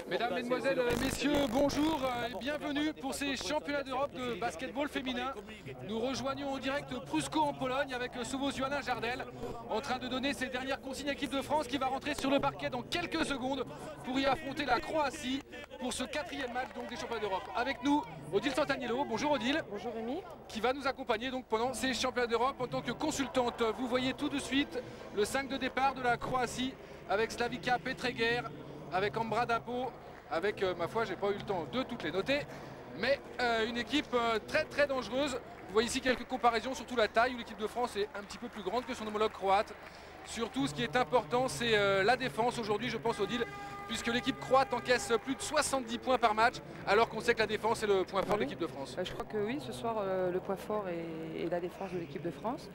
Mesdames, Mesdemoiselles, Messieurs, bonjour et bienvenue pour ces championnats d'Europe de basketball féminin. Nous rejoignons en direct Pruszczo en Pologne avec ce beau Joanna Jardel en train de donner ses dernières consignes à l'équipe de France qui va rentrer sur le parquet dans quelques secondes pour y affronter la Croatie pour ce 4e match donc, des championnats d'Europe. Avec nous, Odile Santaniello. Bonjour Odile. Bonjour Rémi. Qui va nous accompagner donc pendant ces championnats d'Europe en tant que consultante. Vous voyez tout de suite le 5 de départ de la Croatie avec Slavica Petreger, avec Ambra Dapo, avec, ma foi, j'ai pas eu le temps de toutes les noter, mais une équipe très dangereuse. Vous voyez ici quelques comparaisons, surtout la taille, où l'équipe de France est un petit peu plus grande que son homologue croate. Surtout, ce qui est important, c'est la défense aujourd'hui, je pense, Odile, puisque l'équipe croate encaisse plus de 70 points par match, alors qu'on sait que la défense est le point fort de l'équipe de France. Je crois que oui, ce soir, le point fort est la défense de l'équipe de France.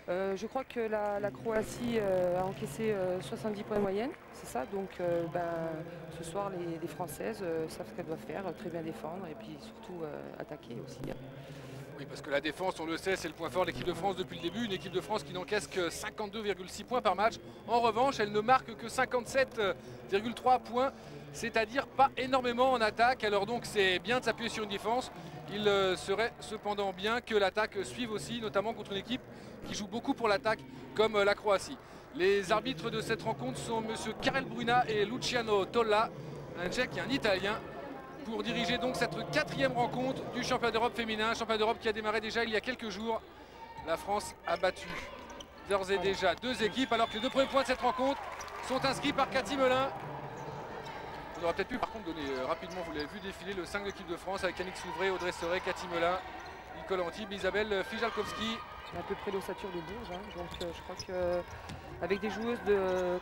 Je crois que la Croatie a encaissé 70 points de moyenne, c'est ça. Donc ce soir, les Françaises savent ce qu'elles doivent faire, très bien défendre et puis surtout attaquer aussi. Oui, parce que la défense, on le sait, c'est le point fort de l'équipe de France depuis le début. Une équipe de France qui n'encaisse que 52,6 points par match. En revanche, elle ne marque que 57,3 points, c'est-à-dire pas énormément en attaque. Alors donc, c'est bien de s'appuyer sur une défense. Il serait cependant bien que l'attaque suive aussi, notamment contre une équipe qui joue beaucoup pour l'attaque, comme la Croatie. Les arbitres de cette rencontre sont M. Karel Bruna et Luciano Tolla, un Tchèque et un Italien, pour diriger donc cette 4e rencontre du championnat d'Europe féminin. Championnat d'Europe qui a démarré déjà il y a quelques jours. La France a battu d'ores et déjà 2 équipes, alors que les 2 premiers points de cette rencontre sont inscrits par Cathy Melin. On aurait peut-être pu par contre donner rapidement, vous l'avez vu défiler, le 5 de l'équipe de France avec Yannick Souvray, Audrey Soré, Cathy Melin, Nicole Antibes, Isabelle Fijalkowski. À peu près l'ossature de Bourges, hein. Donc je crois qu'avec des joueuses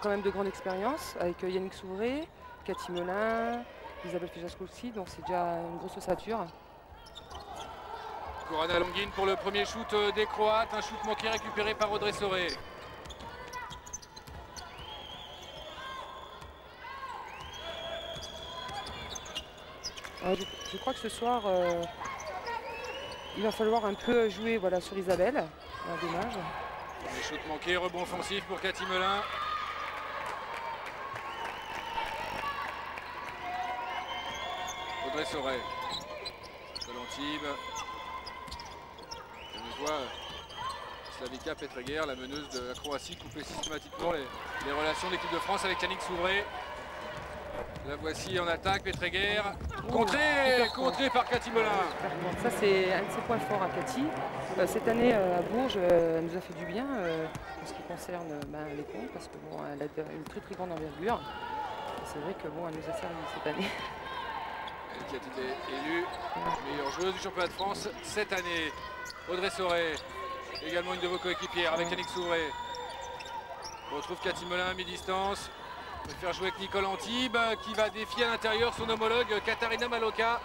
quand même de grande expérience, avec Yannick Souvray, Cathy Melin, Isabelle Fijalkowski, donc c'est déjà une grosse ossature. Korada Longin pour le premier shoot des Croates, un shoot manqué récupéré par Audrey Soré. Je crois que ce soir, il va falloir un peu jouer sur Isabelle. Dommage. Les shoots manqués, rebond offensif pour Cathy Melin. Audrey Soré. Antibes. On voit Slavica Petreger, la meneuse de la Croatie, couper systématiquement les relations de l'équipe de France avec Yannick Souvray. La voici en attaque, Petreger, contré par Cathy Melin. Ça c'est un de ses points forts à Cathy. Cette année à Bourges, elle nous a fait du bien en ce qui concerne les comptes, parce que elle a une très grande envergure. C'est vrai que elle nous a servi cette année. Elle qui a été élue meilleure joueuse du championnat de France cette année. Audrey Soré, également une de vos coéquipières avec Yannick Souvray. On retrouve Cathy Melin à mi-distance. On va faire jouer avec Nicole Antibes qui va défier à l'intérieur son homologue Katarina Maloka.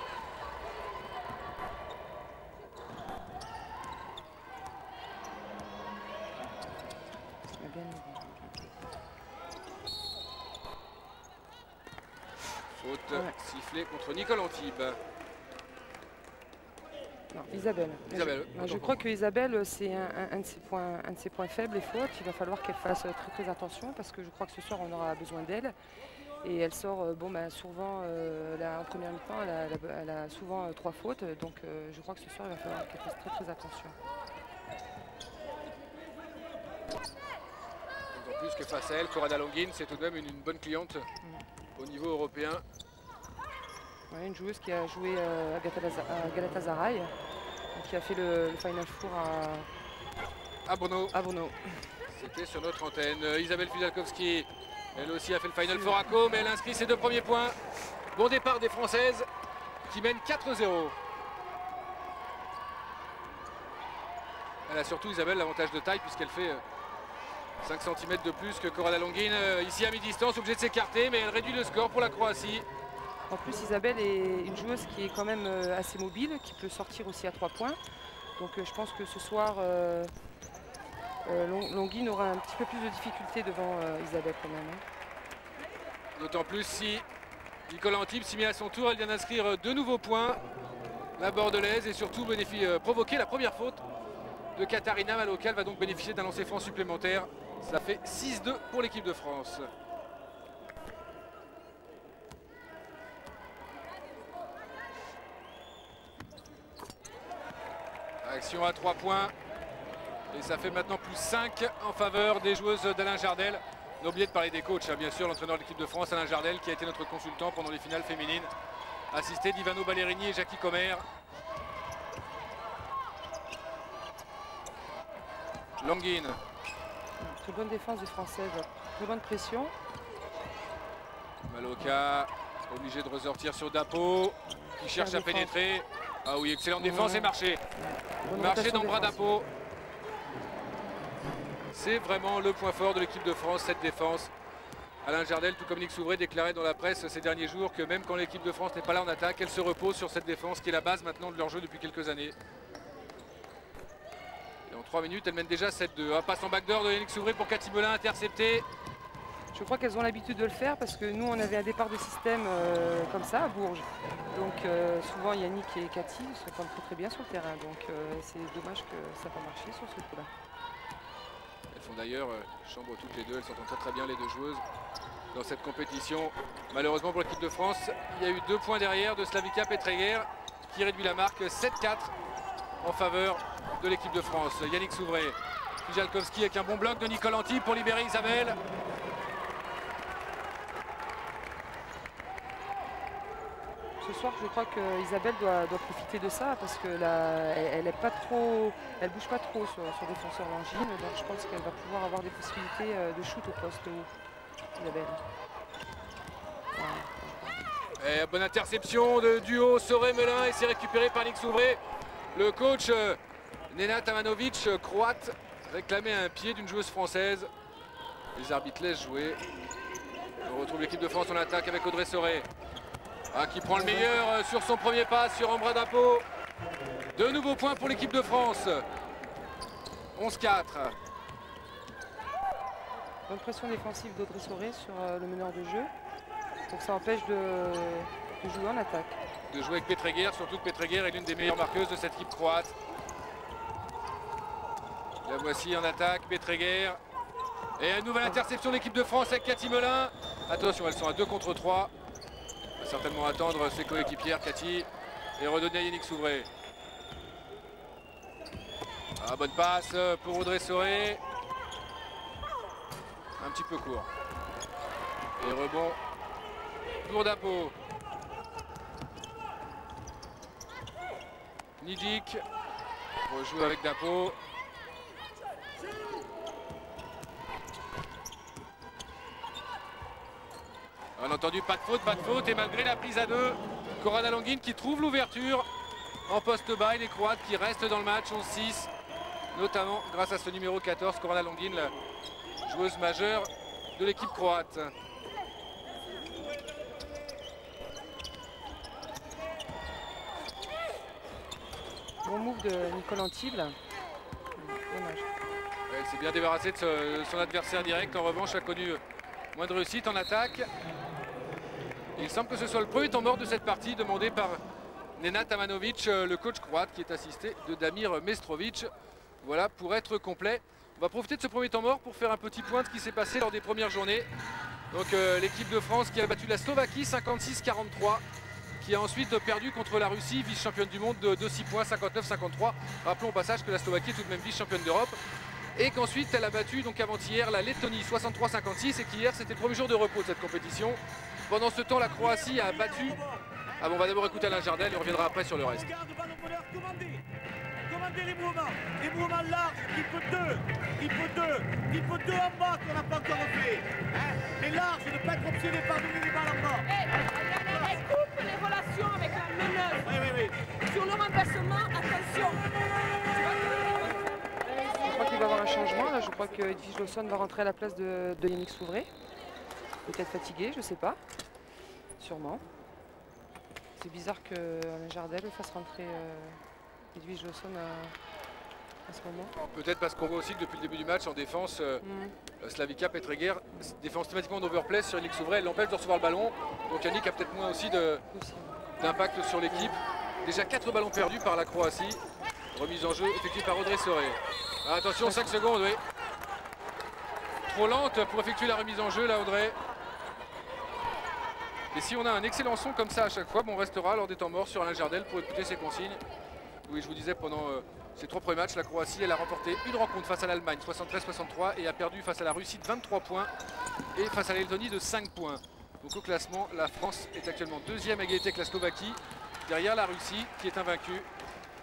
Faute sifflée contre Nicole Antibes. Non, Isabelle. Je crois que Isabelle, c'est un de ses points faibles, les fautes. Il va falloir qu'elle fasse très attention parce que je crois que ce soir, on aura besoin d'elle. Et elle sort, souvent, en première mi-temps, elle a souvent 3 fautes. Donc je crois que ce soir, il va falloir qu'elle fasse très attention. D'autant plus que face à elle, Korada Longin, c'est tout de même une bonne cliente au niveau européen. Ouais, une joueuse qui a joué à Galatasaray, qui a fait le Final Four à Brno. C'était sur notre antenne. Isabelle Fijalkowski, elle aussi a fait le Final Four à Co, mais elle inscrit ses 2 premiers points. Bon départ des Françaises qui mènent 4-0. Elle a surtout, Isabelle, l'avantage de taille puisqu'elle fait 5 cm de plus que Korada Longin. Ici à mi-distance, obligée de s'écarter, mais elle réduit le score pour la Croatie. En plus, Isabelle est une joueuse qui est quand même assez mobile, qui peut sortir aussi à 3 points. Donc je pense que ce soir, Longin aura un petit peu plus de difficultés devant Isabelle quand même. D'autant plus si Nicole Antibes s'y met à son tour, elle vient d'inscrire 2 nouveaux points. La bordelaise et surtout provoquer la première faute de Katarina Maloka. Elle va donc bénéficier d'un lancer franc supplémentaire. Ça fait 6-2 pour l'équipe de France. Action à 3 points. Et ça fait maintenant plus 5 en faveur des joueuses d'Alain Jardel. On a oublié de parler des coachs, hein, bien sûr, l'entraîneur de l'équipe de France, Alain Jardel, qui a été notre consultant pendant les finales féminines, assisté d'Ivano Ballerini et Jackie Comer. Languine. Très bonne défense des Françaises, très bonne pression. Maloka, obligé de ressortir sur Dapo, qui cherche à pénétrer. Ah oui, excellente défense et marché. Marché d'Ambra Dapo. C'est vraiment le point fort de l'équipe de France, cette défense. Alain Jardel, tout comme Nick Souvray, déclarait dans la presse ces derniers jours que même quand l'équipe de France n'est pas là en attaque, elle se repose sur cette défense qui est la base maintenant de leur jeu depuis quelques années. Et en 3 minutes, elle mène déjà 7-2. Passe en backdoor de Yannick Souvray pour Cathy Melin, intercepté. Je crois qu'elles ont l'habitude de le faire parce que nous, on avait un départ de système comme ça à Bourges. Donc souvent, Yannick et Cathy sont quand même très bien sur le terrain. Donc c'est dommage que ça n'a pas marché sur ce coup-là. Elles font d'ailleurs chambre toutes les deux, elles s'entendent très bien les deux joueuses dans cette compétition. Malheureusement pour l'équipe de France, il y a eu 2 points derrière de Slavica Petreguer qui réduit la marque 7-4 en faveur de l'équipe de France. Yannick Souvray, Fijalkowski avec un bon bloc de Nicolanti pour libérer Isabelle. Ce soir, je crois qu'Isabelle doit profiter de ça parce que elle bouge pas trop sur défenseur Langine, donc je pense qu'elle va pouvoir avoir des possibilités de shoot au poste haut. Isabelle. Voilà. Et bonne interception de duo Soré-Melin et c'est récupéré par Nick Souvray. Le coach Nena Tamanovic, croate, réclamait un pied d'une joueuse française. Les arbitres laissent jouer. On retrouve l'équipe de France en attaque avec Audrey Soré. Qui prend le meilleur sur son premier pas sur Ambra Dapo. De nouveaux points pour l'équipe de France. 11-4. Bonne pression défensive d'Audrey Soré sur le meneur de jeu. Donc ça empêche de jouer en attaque. De jouer avec Petreguer, surtout que Petreguer est l'une des meilleures marqueuses de cette équipe croate. La voici en attaque, Petreguer. Et une nouvelle interception de l'équipe de France avec Cathy Melin. Attention, elles sont à 2 contre 3. Va certainement attendre ses coéquipières Cathy et redonner à Yannick Souvray. Bonne passe pour Audrey Soré. Un petit peu court. Et rebond pour Dapo. Nidic rejoue avec Dapo. On a entendu pas de faute et malgré la prise à 2, Corrada Languine qui trouve l'ouverture en poste bas et les Croates qui restent dans le match 11-6, notamment grâce à ce numéro 14, Corrada Languine, la joueuse majeure de l'équipe croate. Bon move de Nicolanti là. Dommage. Elle s'est bien débarrassée de son adversaire direct, en revanche a connu moins de réussite en attaque. Il semble que ce soit le premier temps mort de cette partie demandé par Nena Tamanovic, le coach croate qui est assisté de Damir Mestrovic. Voilà pour être complet. On va profiter de ce premier temps mort pour faire un petit point de ce qui s'est passé lors des premières journées. Donc l'équipe de France qui a battu la Slovaquie 56-43, qui a ensuite perdu contre la Russie, vice-championne du monde de 6 points, 59-53. Rappelons au passage que la Slovaquie est tout de même vice-championne d'Europe. Et qu'ensuite elle a battu donc avant-hier la Lettonie 63-56 et qu'hier c'était le premier jour de repos de cette compétition. Pendant ce temps la Croatie a battu. On va d'abord écouter Alain Jardel et on reviendra après sur le reste. Commandez les mouvements larges, il faut 2 en bas qu'on n'a pas encore fait. Les larges, ne pas être obsédé par donner les balles en bas. Elle coupe les relations avec la meneuse. Oui. Sur le renversement, attention. Je crois qu'il va y avoir un changement. Là, je crois que Edwige Lawson va rentrer à la place de Yannick Souvray. Peut-être fatigué, je ne sais pas. Sûrement. C'est bizarre que Alain Jardel fasse rentrer Edwige Lawson à ce moment. Peut-être parce qu'on voit aussi que depuis le début du match en défense, Slavica Petreguer défend systématiquement en overplay sur Yannick Souvray. Elle l'empêche de recevoir le ballon. Donc Yannick a peut-être moins aussi d'impact sur l'équipe. Déjà 4 ballons perdus par la Croatie. Remise en jeu effectuée par Audrey Soré. Attention, 5 secondes, oui. Trop lente pour effectuer la remise en jeu, là, Audrey. Et si on a un excellent son comme ça à chaque fois, on restera lors des temps morts sur Alain Jardel pour écouter ses consignes. Oui, je vous disais, pendant ces 3 premiers matchs, la Croatie, elle a remporté une rencontre face à l'Allemagne, 73-63, et a perdu face à la Russie de 23 points et face à la Lettonie de 5 points. Donc au classement, la France est actuellement 2e à égalité avec la Slovaquie, derrière la Russie qui est invaincue.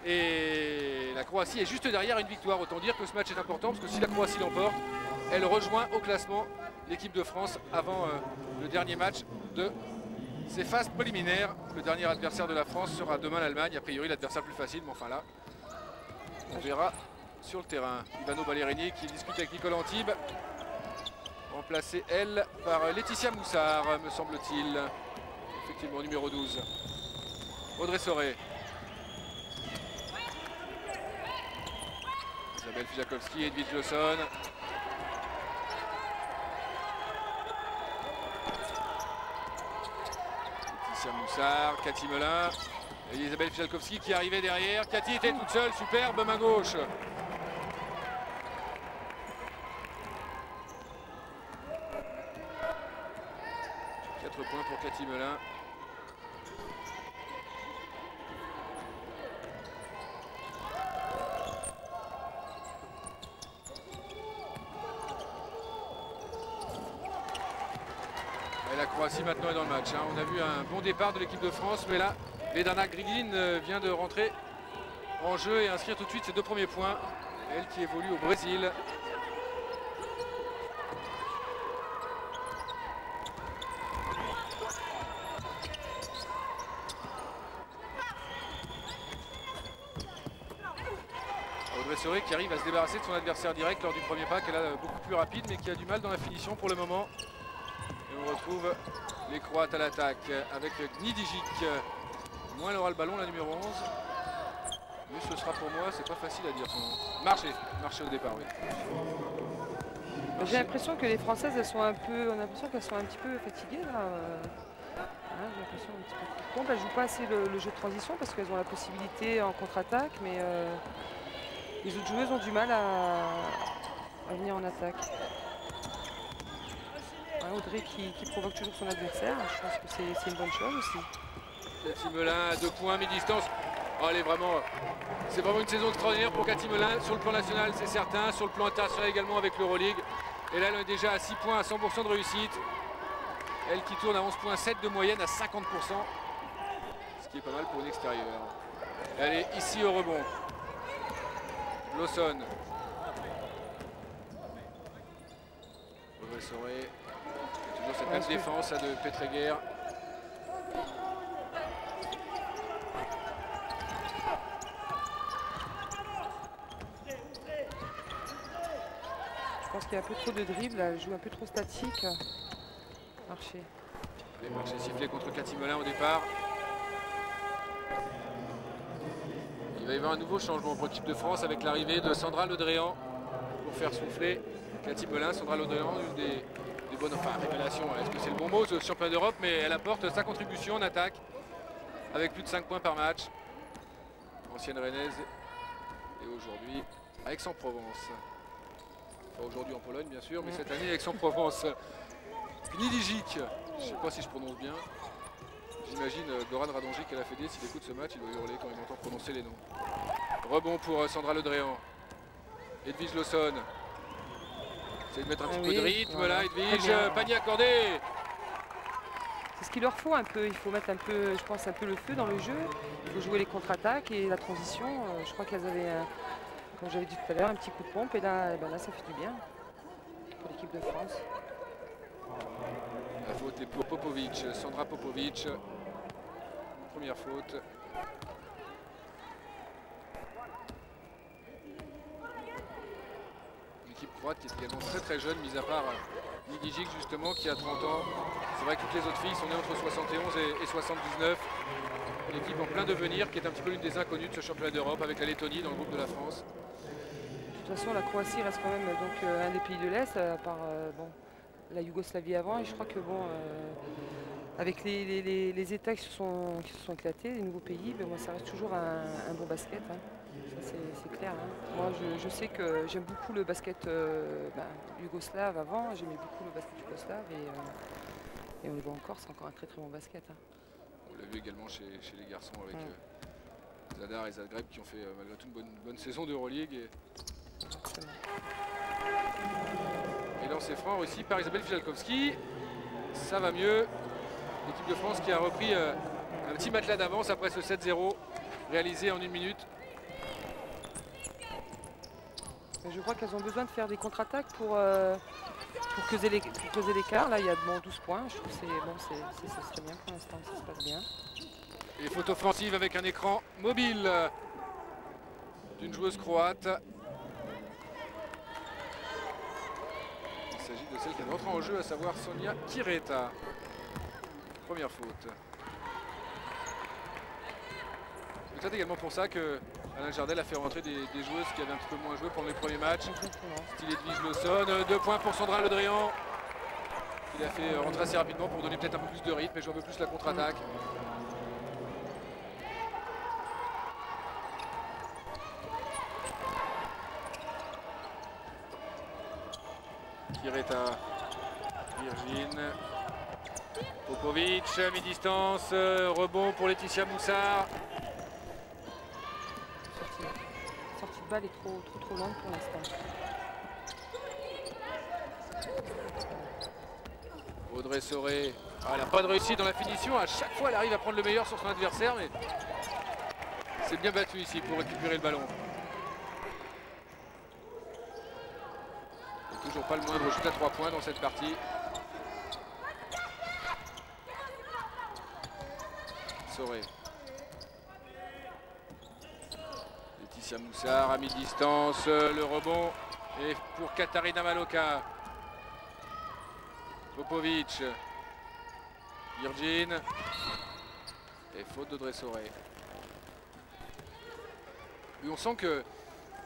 Et la Croatie est juste derrière une victoire. Autant dire que ce match est important parce que si la Croatie l'emporte, elle rejoint au classement l'équipe de France avant le dernier match de ces phases préliminaires. Le dernier adversaire de la France sera demain l'Allemagne. A priori l'adversaire plus facile, mais enfin là, on verra sur le terrain. Ivano Ballerini qui discute avec Nicole Antibes. Remplacée, elle, par Laetitia Moussard, me semble-t-il. Effectivement, numéro 12. Audrey Soré. Isabelle Fijakowski, Edwige Lawson. Laetitia Moussard, Cathy Melin. Et Isabelle Fijalkowski qui arrivait derrière. Cathy était toute seule, superbe main gauche. 4 points pour Cathy Melin. Et la Croatie maintenant est dans le match. Hein. On a vu un bon départ de l'équipe de France, mais là, Vedana Grigin vient de rentrer en jeu et inscrire tout de suite ses 2 premiers points. Elle qui évolue au Brésil. Audrey Soré qui arrive à se débarrasser de son adversaire direct lors du premier pas, qu'elle a beaucoup plus rapide, mais qui a du mal dans la finition pour le moment. Et on retrouve les Croates à l'attaque avec Gnidijic. Moins elle aura le ballon, la numéro 11. Mais ce sera pour moi, c'est pas facile à dire son nom. Marché au départ, oui. J'ai l'impression que les Françaises, elles sont un peu, on a l'impression qu'elles sont un petit peu fatiguées là. J'ai l'impression un petit peu. Bon, elles jouent pas assez le jeu de transition parce qu'elles ont la possibilité en contre-attaque, mais les autres joueuses ont du mal à venir en attaque. Audrey qui provoque toujours son adversaire, je pense que c'est une bonne chose aussi. Cathy Melin à 2 points, mi-distance. Oh, c'est vraiment une saison extraordinaire pour Cathy Melin sur le plan national, c'est certain, sur le plan international également avec l'Euroleague. Et là, elle est déjà à 6 points, à 100% de réussite. Elle qui tourne à 11,7 de moyenne à 50%. Ce qui est pas mal pour une extérieure. Elle est ici au rebond. Lawson. Audrey Soré. Toujours cette même défense de Petreguer. Je pense qu'il y a un peu trop de dribble, elle joue un peu trop statique. Marché. Les marchés sifflés contre Cathy Melin au départ. Il va y avoir un nouveau changement pour l'équipe de France avec l'arrivée de Sandra Ledréan pour faire souffler Cathy Melin. Sandra Ledréan, une des bonnes, enfin révélations, est-ce que c'est le bon mot, ce champion d'Europe, mais elle apporte sa contribution en attaque avec plus de 5 points par match. Ancienne rennaise et aujourd'hui à Aix-en-Provence. Enfin aujourd'hui en Pologne bien sûr, mais cette année à Aix-en-Provence. Gnidijic, je ne sais pas si je prononce bien. J'imagine Goran Radonjic à la Fédé, s'il écoute ce match, il doit hurler quand il entend prononcer les noms. Rebond pour Sandra Ledréan. Edwige Lawson. C'est de mettre un petit peu de rythme, voilà. Là, Edwige, panier accordé. C'est ce qu'il leur faut un peu, il faut mettre un peu, je pense, un peu le feu dans le jeu. Il faut jouer les contre-attaques et la transition. Je crois qu'elles avaient, comme j'avais dit tout à l'heure, un petit coup de pompe et là, là ça fait du bien pour l'équipe de France. La faute est pour Popovic, Sandra Popovic. Première faute. L'équipe croate qui est également très jeune, mis à part Gnidijic justement qui a 30 ans. C'est vrai que toutes les autres filles sont nées entre 71 et 79. L'équipe en plein devenir qui est un petit peu l'une des inconnues de ce championnat d'Europe avec la Lettonie dans le groupe de la France. De toute façon, la Croatie reste quand même donc, un des pays de l'Est, à part bon, la Yougoslavie avant. Et je crois que bon, avec les États qui se sont éclatés, les nouveaux pays, ben, moi, ça reste toujours un bon basket. Hein. Ça, c'est clair. Hein. Moi, je sais que j'aime beaucoup le basket yougoslave avant. J'aimais beaucoup le basket yougoslave et on le voit encore, c'est encore un très bon basket. Hein. On l'a vu également chez les garçons avec Zadar et Zagreb qui ont fait malgré tout une bonne saison d'Euroleague. Et lancé franc aussi par Isabelle Fijalkowski. Ça va mieux. L'équipe de France qui a repris un petit matelas d'avance après ce 7-0 réalisé en 1 minute. Je crois qu'elles ont besoin de faire des contre-attaques pour creuser l'écart. Là, il y a 12 points. Je trouve que ça serait bien pour l'instant, ça se passe bien. Et faute offensive avec un écran mobile d'une joueuse croate. Il s'agit de celle qui est rentrée en jeu, à savoir Sonia Kireta. Première faute. C'est peut-être également pour ça que Alain Jardel a fait rentrer des joueuses qui avaient un petit peu moins joué pendant les premiers matchs. Style Edwige Lawson. 2 points pour Sandra Ledrian. Il a fait rentrer assez rapidement pour donner peut-être un peu plus de rythme et jouer un peu plus la contre-attaque. Kireta, Virgin, Popovic, mi-distance, rebond pour Laetitia Moussard. Sortie de balle est trop longue pour l'instant. Audrey Soré, elle n'a pas de réussite dans la finition. À chaque fois, elle arrive à prendre le meilleur sur son adversaire, mais c'est bien battu ici pour récupérer le ballon. Toujours pas le moindre shoot à 3 points dans cette partie. Soré. Laetitia Moussard à mi-distance, le rebond et pour Katarina Maloka. Popovic. Virgin. Et faute d'Audrey Soré. Et on sent que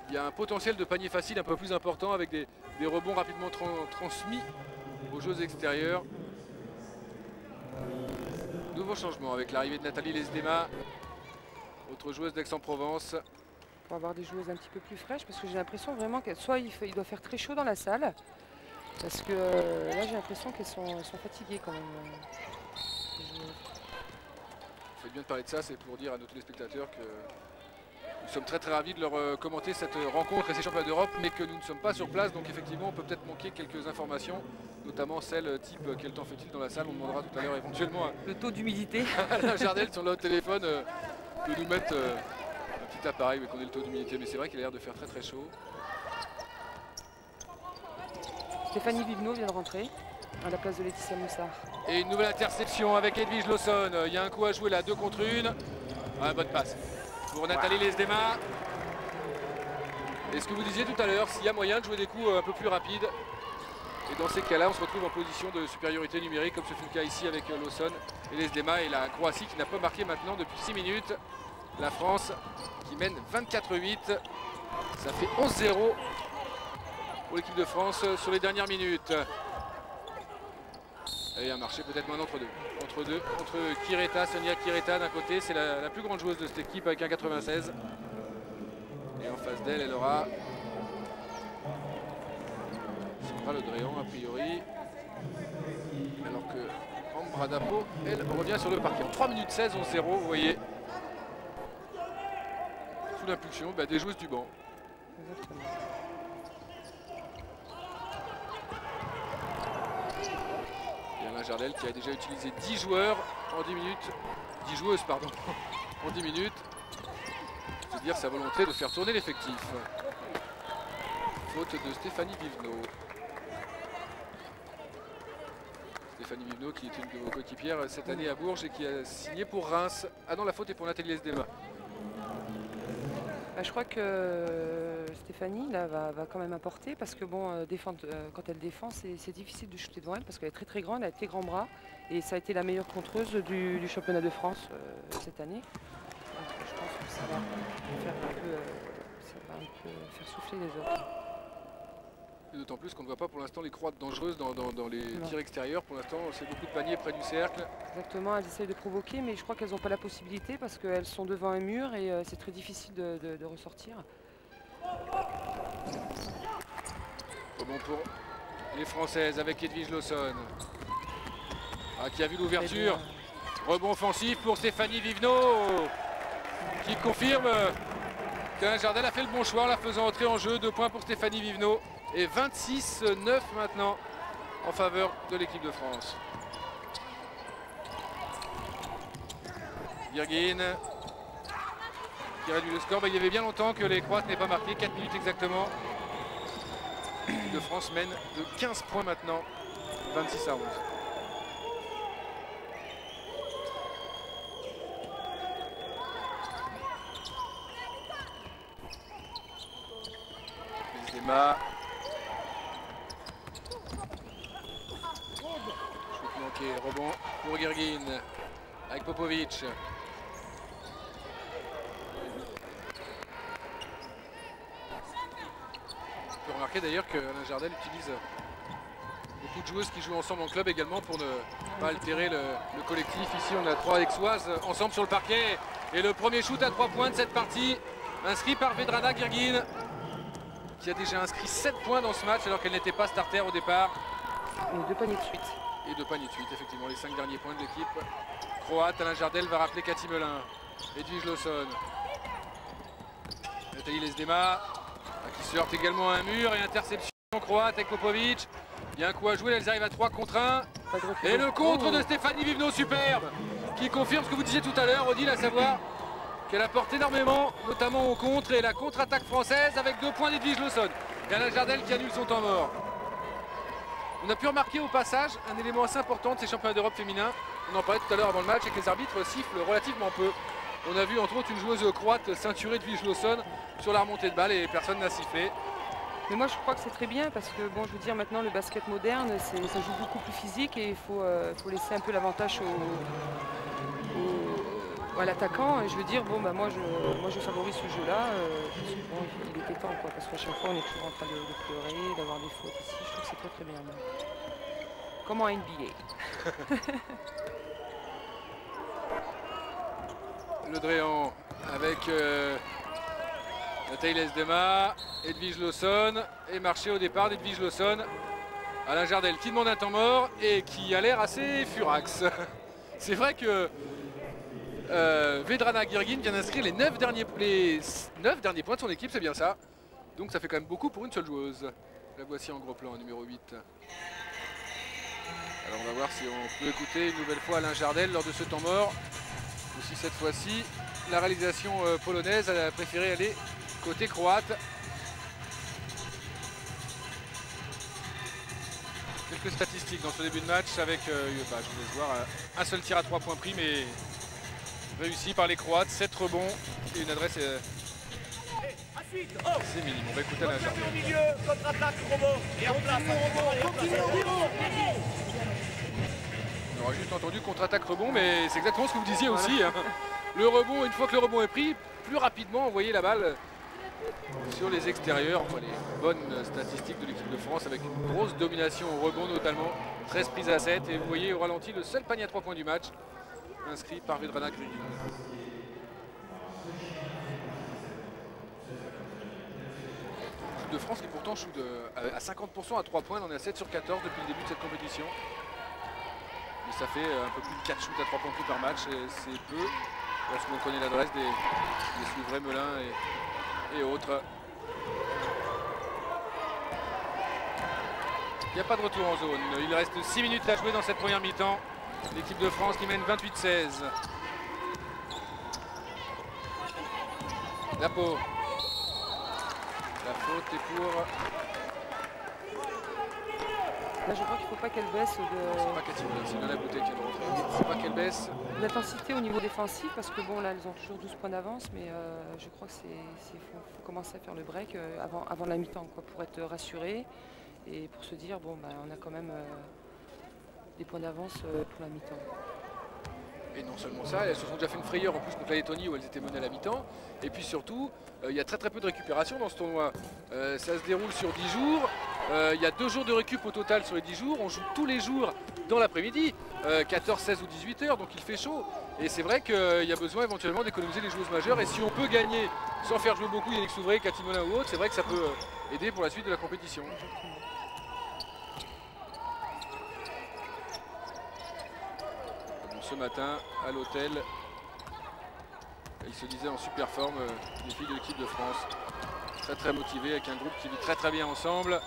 il y a un potentiel de panier facile un peu plus important avec des rebonds rapidement transmis aux joueuses extérieures. Nouveau changement avec l'arrivée de Nathalie Lesdema, autre joueuse d'Aix-en-Provence. Pour avoir des joueuses un petit peu plus fraîches, parce que j'ai l'impression vraiment qu'elles soit il doit faire très chaud dans la salle, parce que là j'ai l'impression qu'elles sont fatiguées quand même. Faites bien de parler de ça, c'est pour dire à nos téléspectateurs que nous sommes très ravis de leur commenter cette rencontre et ces championnats d'Europe, mais que nous ne sommes pas sur place, donc effectivement on peut peut-être manquer quelques informations, notamment celles type quel temps fait-il dans la salle. On demandera tout à l'heure éventuellement le taux d'humidité à Alain Jardel sur le téléphone de nous mettre un petit appareil mais qu'on ait le taux d'humidité, mais c'est vrai qu'il a l'air de faire très chaud. Stéphanie Vivenot vient de rentrer à la place de Laetitia Moussard. Et une nouvelle interception avec Edwige Lawson. Il y a un coup à jouer là, 2 contre 1. Bonne passe pour Nathalie Lesdema. Et ce que vous disiez tout à l'heure, s'il y a moyen de jouer des coups un peu plus rapides, et dans ces cas-là, on se retrouve en position de supériorité numérique, comme ce fut le cas ici avec Lawson et Lesdema, et la Croatie qui n'a pas marqué maintenant depuis 6 minutes. La France qui mène 24-8. Ça fait 11-0 pour l'équipe de France sur les dernières minutes. Et un marché peut-être moins entre deux. Entre Kireta, Sonia Kireta d'un côté, c'est la plus grande joueuse de cette équipe avec un 96. Et en face d'elle, elle aura Sandra Ledrian a priori. Alors que Ambra Dapo, elle revient sur le parquet. 3 minutes 16, 11-0, vous voyez. Sous l'impulsion des joueuses du banc. Exactement. Alain Jardel qui a déjà utilisé 10 joueurs en 10 minutes. 10 joueuses, pardon, en 10 minutes. C'est dire sa volonté de faire tourner l'effectif. Faute de Stéphanie Vivenot. Stéphanie Vivenot qui est une de vos coéquipières cette année à Bourges et qui a signé pour Reims. Ah non, la faute est pour Nathalie Lesdema. Je crois que Stéphanie là, va quand même apporter parce que bon, quand elle défend, c'est difficile de shooter devant elle parce qu'elle est très grande, elle a des grands bras et ça a été la meilleure contreuse du championnat de France cette année. Donc, je pense que ça va un peu faire souffler les autres. Et d'autant plus qu'on ne voit pas pour l'instant les Croates dangereuses dans les tirs extérieurs. Pour l'instant, c'est beaucoup de paniers près du cercle. Exactement, elles essayent de provoquer, mais je crois qu'elles n'ont pas la possibilité parce qu'elles sont devant un mur et c'est très difficile de ressortir. Bon pour les Françaises avec Edwige Lawson. Qui a vu l'ouverture. Rebond offensif pour Stéphanie Vivenot. qui confirme qu'Alain Jardel a fait le bon choix en la faisant entrer en jeu. 2 points pour Stéphanie Vivenot et 26-9 maintenant en faveur de l'équipe de France. Guerguine qui réduit le score. Il y avait bien longtemps que les Croates n'aient pas marqué, 4 minutes exactement. L'équipe de France mène de 15 points maintenant, 26-11. Benzema. Shoot manqué, rebond pour Guerguine avec Popovic. On peut remarquer d'ailleurs que Alain Jardel utilise beaucoup de joueuses qui jouent ensemble en club également pour ne pas altérer le collectif. Ici on a 3 Aixoises ensemble sur le parquet et le premier shoot à 3 points de cette partie inscrit par Vedrana Guerguine qui a déjà inscrit 7 points dans ce match alors qu'elle n'était pas starter au départ. Et 2 paniers de suite. Et 2 paniers de suite, effectivement, les 5 derniers points de l'équipe croate. Alain Jardel va rappeler Cathy Melin, Edwige Lawson, Nathalie Lesdema qui se heurte également à un mur et interception croate avec Popovic. Il y a un coup à jouer, elles arrivent à 3 contre 1. Et le contre de Stéphanie Vivenot, superbe, qui confirme ce que vous disiez tout à l'heure, Odile, à savoir qu'elle apporte énormément, notamment au contre et la contre-attaque française avec 2 points d'Edwige Lawson. Et Alain Jardel qui annule son temps mort. On a pu remarquer au passage un élément assez important de ces championnats d'Europe féminins. On en parlait tout à l'heure avant le match et que les arbitres sifflent relativement peu. On a vu entre autres une joueuse croate ceinturée d'Edwige Lawson sur la remontée de balle et personne n'a sifflé. Mais moi je crois que c'est très bien parce que bon, je veux dire maintenant le basket moderne ça joue beaucoup plus physique et il faut laisser un peu l'avantage à l'attaquant. Et je veux dire bon bah moi je favorise ce jeu là parce que bon, il était temps quoi, parce qu'à chaque fois on est toujours en train de pleurer, d'avoir des fautes ici. Je trouve que c'est très très bien. Moi. Comme en NBA. Le Dréan avec Nathalie Lesdema, Edwige Lawson et marché au départ d'Edwige Lawson. Alain Jardel qui demande un temps mort et qui a l'air assez furax. C'est vrai que Vedrana Guerguine vient d'inscrire les 9 derniers points de son équipe, c'est bien ça. Donc ça fait quand même beaucoup pour une seule joueuse. La voici en gros plan, numéro 8. Alors on va voir si on peut écouter une nouvelle fois Alain Jardel lors de ce temps mort. Aussi cette fois-ci, la réalisation polonaise a préféré aller côté croate. Quelques statistiques dans ce début de match avec, je vous laisse voir, un seul tir à 3 points pris mais réussi par les Croates, 7 rebonds et une adresse c'est minime. On va écouter Alain Jardel. Au milieu, contre-attaque, rebond et en place. On aura juste entendu contre-attaque rebond, mais c'est exactement ce que vous disiez aussi. Hein. Le rebond, une fois que le rebond est pris, plus rapidement envoyer la balle sur les extérieurs. Enfin, les bonnes statistiques de l'équipe de France avec une grosse domination au rebond notamment. 13 prises à 7 et vous voyez au ralenti le seul panier à 3 points du match inscrit par Vedrana Guerguine. De France qui pourtant shoot à 50% à 3 points, on est à 7 sur 14 depuis le début de cette compétition. Mais ça fait un peu plus de 4 shoots à 3 points pris par match et c'est peu lorsqu'on connaît l'adresse des Souvray, Melin et autres. Il n'y a pas de retour en zone, il reste 6 minutes à jouer dans cette première mi-temps. L'équipe de France qui mène 28-16. Lapo. La faute est pour... Là, je crois qu'il ne faut pas qu'elle baisse C'est pas Cathy Melin, c'est la bouteille qui vient de rentrer. C'est pas qu'elle baisse. L'intensité au niveau défensif, parce que bon là elles ont toujours 12 points d'avance, mais je crois que faut commencer à faire le break avant la mi-temps pour être rassuré et pour se dire bon bah on a quand même des points d'avance pour la mi-temps. Et non seulement ça, elles se sont déjà fait une frayeur en plus contre la Lettonie où elles étaient menées à la mi-temps. Et puis surtout, il y a très peu de récupération dans ce tournoi. Ça se déroule sur 10 jours. Il y a 2 jours de récup au total sur les 10 jours. On joue tous les jours dans l'après-midi, 14, 16 ou 18 heures, donc il fait chaud. Et c'est vrai qu'il y a besoin éventuellement d'économiser les joueuses majeures. Et si on peut gagner sans faire jouer beaucoup Yannick Souvray, Cathy Melin ou autre, c'est vrai que ça peut aider pour la suite de la compétition. Ce matin à l'hôtel Ils se disaient en super forme, les filles de l'équipe de France. Très motivées, avec un groupe qui vit très bien ensemble.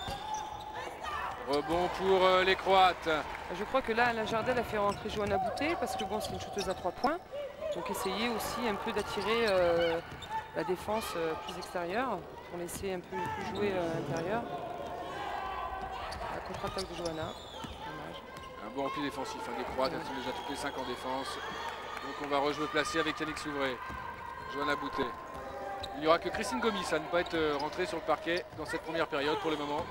Rebond pour les Croates. Je crois que là, Alain Jardel a fait rentrer Johanna Boutet parce que bon, c'est une shooteuse à 3 points. Donc essayer aussi un peu d'attirer la défense plus extérieure pour laisser un peu plus jouer à l'intérieur. La contre-attaque de Johanna. Dommage. Un bon repli défensif des Croates, elles sont déjà toutes les 5 en défense. Donc on va rejouer placé avec Yannick Souvray. Johanna Boutet. Il n'y aura que Christine Gomis à ne pas être rentrée sur le parquet dans cette première période pour le moment.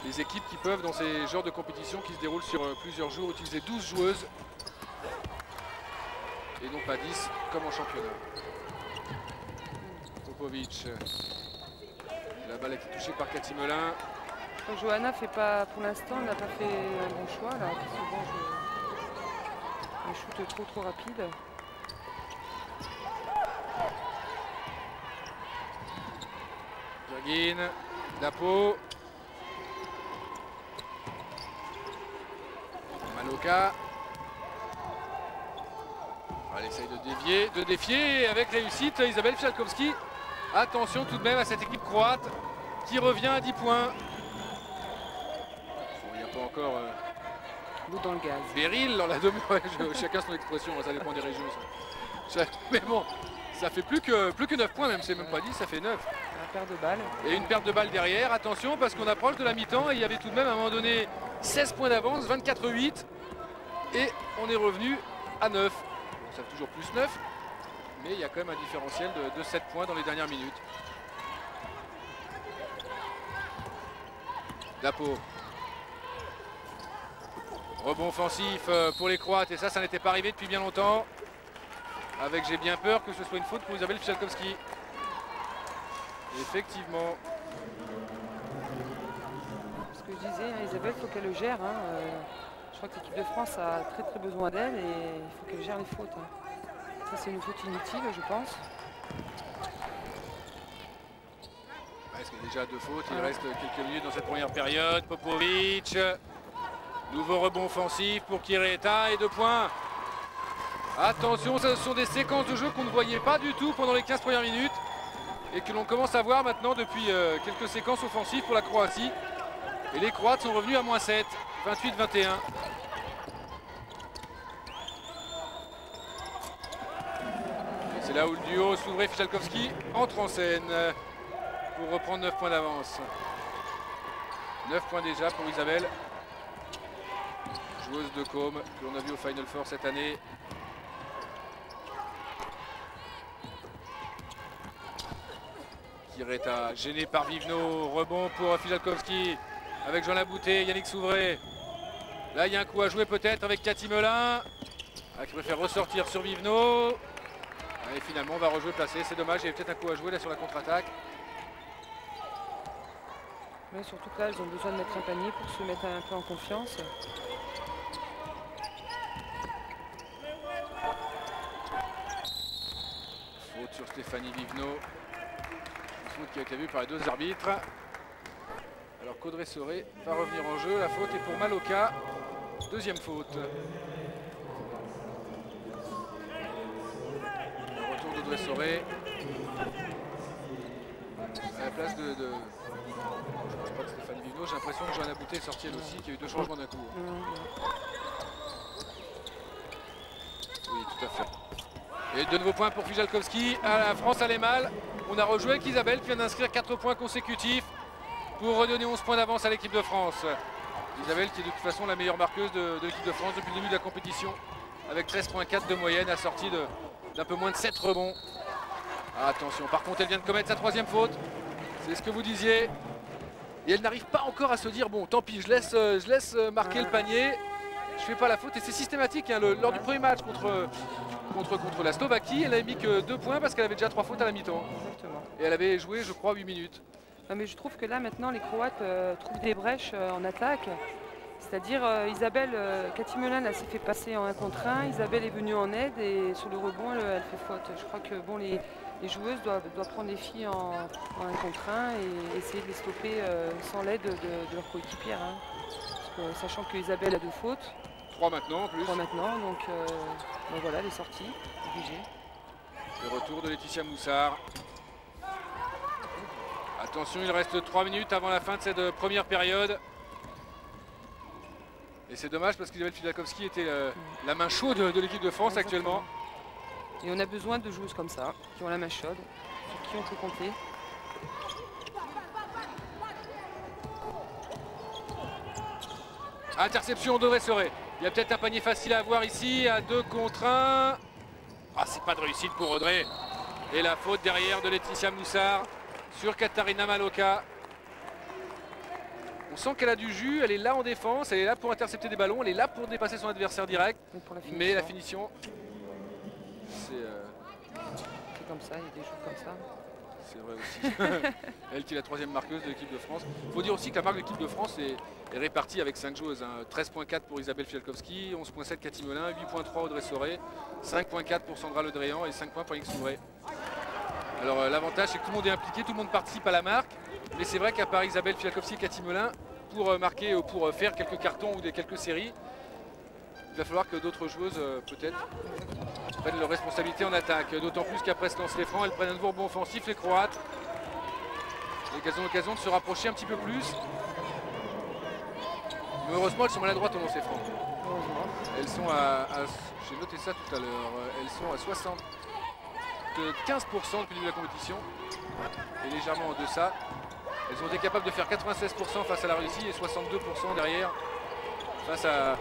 Les équipes qui peuvent dans ces genres de compétitions qui se déroulent sur plusieurs jours utiliser 12 joueuses et non pas 10 comme en championnat. Popovic. La balle a été touchée par Cathy Melin. Johanna fait pas, pour l'instant, n'a pas fait un bon choix là, parce que bon, un shoot trop rapide. Virgin, Dapo. Maloka. Elle essaye de défier avec réussite Isabelle Fijalkowski. Attention tout de même à cette équipe croate qui revient à 10 points. Il n'y a pas encore l'eau dans le gaz. Beryl dans la demeure. Chacun son expression, ça dépend des régions. Ça. Mais bon, ça fait plus que 9 points, même c'est même pas 10, ça fait 9. Une perte de balle. Et une perte de balle derrière. Attention parce qu'on approche de la mi-temps et il y avait tout de même à un moment donné 16 points d'avance, 24-8. Et on est revenu à 9. Ça fait toujours plus 9. Mais il y a quand même un différentiel de 7 points dans les dernières minutes. Dapo. Rebond offensif pour les Croates. Et ça n'était pas arrivé depuis bien longtemps. Avec, j'ai bien peur que ce soit une faute pour Isabelle Fijalkowski. Effectivement. Ce que je disais, Isabelle, il faut qu'elle le gère. Je crois que l'équipe de France a très besoin d'elle et il faut qu'elle gère les fautes. Ça, c'est une faute inutile, je pense. Est-ce qu'il y a déjà 2 fautes? Il reste quelques minutes dans cette première période. Popovic. Nouveau rebond offensif pour Kireta et 2 points. Attention, ce sont des séquences de jeu qu'on ne voyait pas du tout pendant les 15 premières minutes et que l'on commence à voir maintenant depuis quelques séquences offensives pour la Croatie. Et les Croates sont revenus à -7, 28-21. C'est là où le duo Souvray-Fijalkowski entre en scène pour reprendre 9 points d'avance. 9 points déjà pour Isabelle. Joueuse de Com que l'on a vu au Final Four cette année. Kireta gêné par Vivno. Rebond pour Fijalkowski avec Johanna Boutet, Yannick Souvray. Là il y a un coup à jouer peut-être avec Cathy Melin qui préfère ressortir sur Vivno. Et finalement on va rejouer placé, c'est dommage, il y avait peut-être un coup à jouer là sur la contre-attaque. Mais surtout que là elles ont besoin de mettre un panier pour se mettre un peu en confiance. Faute sur Stéphanie Vivno. Une faute qui a été vue par les 2 arbitres. Alors qu'Audrey Soré va revenir en jeu, la faute est pour Maloka. 2e faute. D'Audrey Soré à la place de je pense pas que Stéphanie Vivno. J'ai l'impression que Johanna Boutet est sortie elle aussi, qu'il y a eu 2 changements d'un coup. Oui, tout à fait. Et de nouveaux points pour Fijalkowski. La France allait mal. On a rejoué avec Isabelle qui vient d'inscrire 4 points consécutifs pour redonner 11 points d'avance à l'équipe de France. Isabelle qui est de toute façon la meilleure marqueuse de l'équipe de France depuis le début de la compétition avec 13,4 de moyenne assortie d'un peu moins de 7 rebonds. Attention, par contre elle vient de commettre sa 3e faute. C'est ce que vous disiez. Et elle n'arrive pas encore à se dire bon tant pis, je laisse marquer le panier. Je fais pas la faute et c'est systématique. Lors du premier match contre la Slovaquie, elle n'avait mis que 2 points parce qu'elle avait déjà 3 fautes à la mi-temps. Et elle avait joué je crois 8 minutes. Mais je trouve que là maintenant les Croates trouvent des brèches en attaque. C'est-à-dire Isabelle, Cathy Melin s'est fait passer en 1 contre 1, Isabelle est venue en aide et sur le rebond elle fait faute. Je crois que bon, les joueuses doivent prendre les filles en 1 contre 1 et essayer de les stopper sans l'aide de leur coéquipière. Sachant que Isabelle a 2 fautes. 3 maintenant en plus. 3 maintenant, donc voilà, elle est sortie, obligée. Le retour de Laetitia Moussard. Attention, il reste 3 minutes avant la fin de cette première période. Et c'est dommage parce qu'Isabelle Fijalkowski était la main chaude de l'équipe de France actuellement. Et on a besoin de joueuses comme ça, qui ont la main chaude, sur qui on peut compter. Interception d'Audrey Soré. Il y a peut-être un panier facile à avoir ici, à 2 contre 1. Ah, c'est pas de réussite pour Audrey. Et la faute derrière de Laetitia Moussard sur Katharina Maloka. On sent qu'elle a du jus, elle est là en défense, elle est là pour intercepter des ballons, elle est là pour dépasser son adversaire direct. Mais la finition, c'est comme ça, il y a des jeux comme ça. C'est vrai aussi. Elle qui est la 3e marqueuse de l'équipe de France. Il faut dire aussi que la marque de l'équipe de France est répartie avec 5 joueuses. 13.4 pour Isabelle Fijalkowski, 11.7 Cathy Melin, 8.3 Audrey Soré, 5.4 pour Sandra Ledréan et 5 points pour Alix Louvray. Alors l'avantage c'est que tout le monde est impliqué, tout le monde participe à la marque. Mais c'est vrai qu'à part Isabelle Fijalkowski et Cathy Melin, pour marquer ou pour faire quelques cartons ou quelques séries, il va falloir que d'autres joueuses peut-être prennent leurs responsabilités en attaque. D'autant plus qu'après ce lance les francs, elles prennent un nouveau rebond offensif, les Croates. Elles ont l'occasion de se rapprocher un petit peu plus. Mais heureusement, elles sont maladroites au lance les francs. Elles sont j'ai noté ça tout à l'heure, elles sont à 75% depuis le début de la compétition. Et légèrement en deçà. Elles ont été capables de faire 96% face à la Russie et 62% derrière face à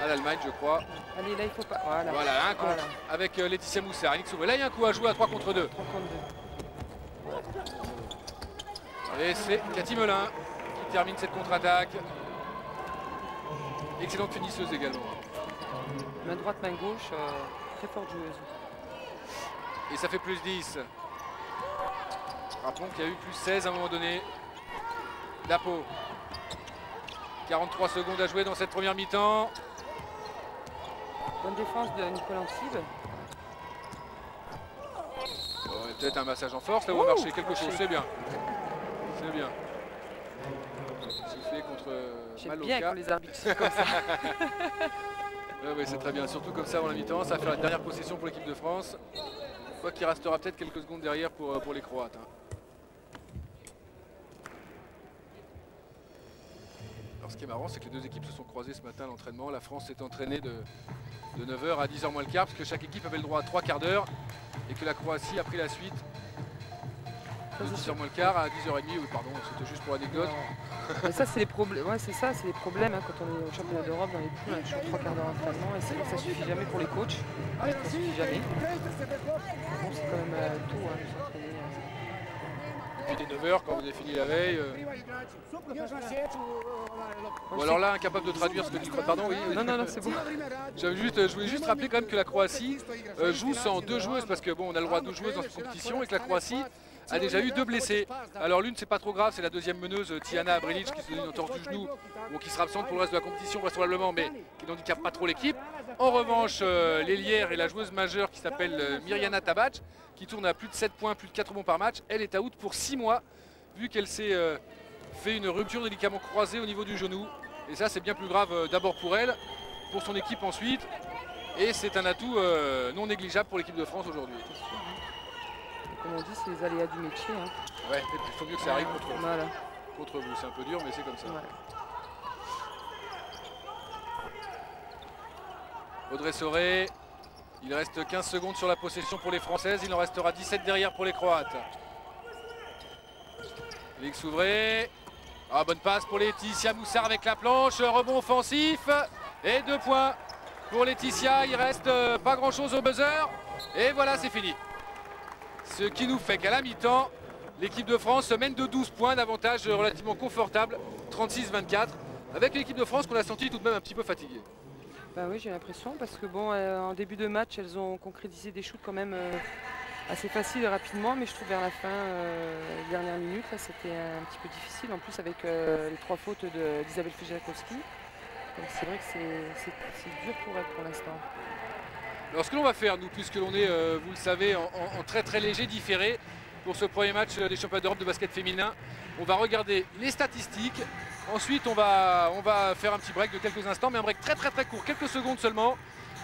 l'Allemagne, je crois. Allez, là, il faut pas. Voilà, un contre avec Laetitia Moussard. Là, il y a un coup à jouer à 3 contre 2. 3 contre 2. Et c'est Cathy Melin qui termine cette contre-attaque. Excellente finisseuse également. Main droite, main gauche, très forte joueuse. Et ça fait plus 10. Rappelons qu'il y a eu plus 16 à un moment donné. Dapo. 43 secondes à jouer dans cette première mi-temps. Bonne défense de Nicolas Antibes. Peut-être un massage en force, là où on va marcher quelque chose, c'est bien. C'est bien. Sifflé contre J'aime bien quand les arbitres sifflent comme ça. Oui, c'est très bien, surtout comme ça avant la mi-temps. Ça va faire la dernière possession pour l'équipe de France. Quoi qu'il restera peut-être quelques secondes derrière pour les Croates. Alors, ce qui est marrant, c'est que les deux équipes se sont croisées ce matin à l'entraînement. La France s'est entraînée de 9h à 10h moins le quart, parce que chaque équipe avait le droit à 3 quarts d'heure et que la Croatie a pris la suite de 10h moins le quart à 10h30. Oui, pardon, c'était juste pour l'anecdote. Ça, c'est les problèmes. Ouais, c'est ça, c'est les problèmes quand on est au championnat d'Europe dans les poules, on a toujours 3 quarts d'heure d'entraînement et ça suffit jamais pour les coachs. Ça suffit jamais. Bon, c'est quand même tout, de s'entraîner. Et puis des 9h quand vous avez fini la veille. Bon, alors là, incapable de traduire ce que tu crois. Pardon, oui. Non, c'est bon. Je voulais juste rappeler quand même que la Croatie joue sans 2 joueuses, parce que bon, on a le droit à 2 joueuses dans cette compétition et que la Croatie a déjà eu 2 blessés. Alors l'une, c'est pas trop grave, c'est la deuxième meneuse Tijana Abrilic qui se donne une entorse du genou, bon, qui sera absente pour le reste de la compétition vraisemblablement, mais qui n'handicape pas trop l'équipe. En revanche, l'ailière et la joueuse majeure qui s'appelle Mirjana Tabac, qui tourne à plus de 7 points, plus de 4 rebonds par match, elle est out pour 6 mois, vu qu'elle s'est fait une rupture de ligament croisé au niveau du genou. Et ça, c'est bien plus grave d'abord pour elle, pour son équipe ensuite. Et c'est un atout non négligeable pour l'équipe de France aujourd'hui. Comme on dit, c'est les aléas du métier. Ouais, il faut mieux que ça arrive contre vous. C'est un peu dur, mais c'est comme ça. Voilà. Audrey Soré, il reste 15 secondes sur la possession pour les Françaises. Il en restera 17 derrière pour les Croates. Alix Louvray. Ah, bonne passe pour Laetitia Moussard avec la planche. Rebond offensif. Et 2 points pour Laetitia. Il reste pas grand chose au buzzer. Et voilà, c'est fini. Ce qui nous fait qu'à la mi-temps, l'équipe de France se mène de 12 points d'avantage relativement confortable, 36-24, avec l'équipe de France qu'on a senti tout de même un petit peu fatiguée. Bah oui, j'ai l'impression, parce que bon, en début de match, elles ont concrétisé des shoots quand même assez faciles et rapidement, mais je trouve vers la fin, les dernières minutes, là, c'était un petit peu difficile, en plus avec les 3 fautes d'Isabelle Fijalkowski. Donc c'est vrai que c'est dur pour elle pour l'instant. Alors ce que l'on va faire, nous, puisque l'on est, vous le savez, en très très léger différé pour ce premier match des championnats d'Europe de basket féminin, on va regarder les statistiques. Ensuite, on va faire un petit break de quelques instants, mais un break très très très court, quelques secondes seulement.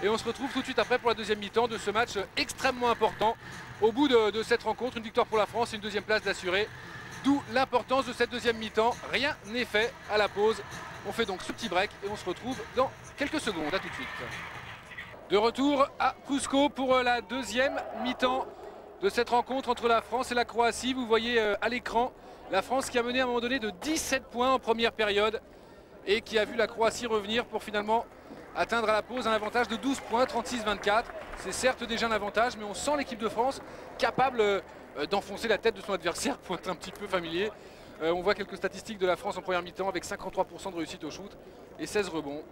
Et on se retrouve tout de suite après pour la deuxième mi-temps de ce match extrêmement important. Au bout de cette rencontre, une victoire pour la France et une deuxième place d'assurée. D'où l'importance de cette deuxième mi-temps. Rien n'est fait à la pause. On fait donc ce petit break et on se retrouve dans quelques secondes. A tout de suite. De retour à Cusco pour la deuxième mi-temps de cette rencontre entre la France et la Croatie. Vous voyez à l'écran la France qui a mené à un moment donné de 17 points en première période et qui a vu la Croatie revenir pour finalement atteindre à la pause un avantage de 12 points, 36-24. C'est certes déjà un avantage, mais on sent l'équipe de France capable d'enfoncer la tête de son adversaire pour être un petit peu familier. On voit quelques statistiques de la France en première mi-temps avec 53% de réussite au shoot et 16 rebonds.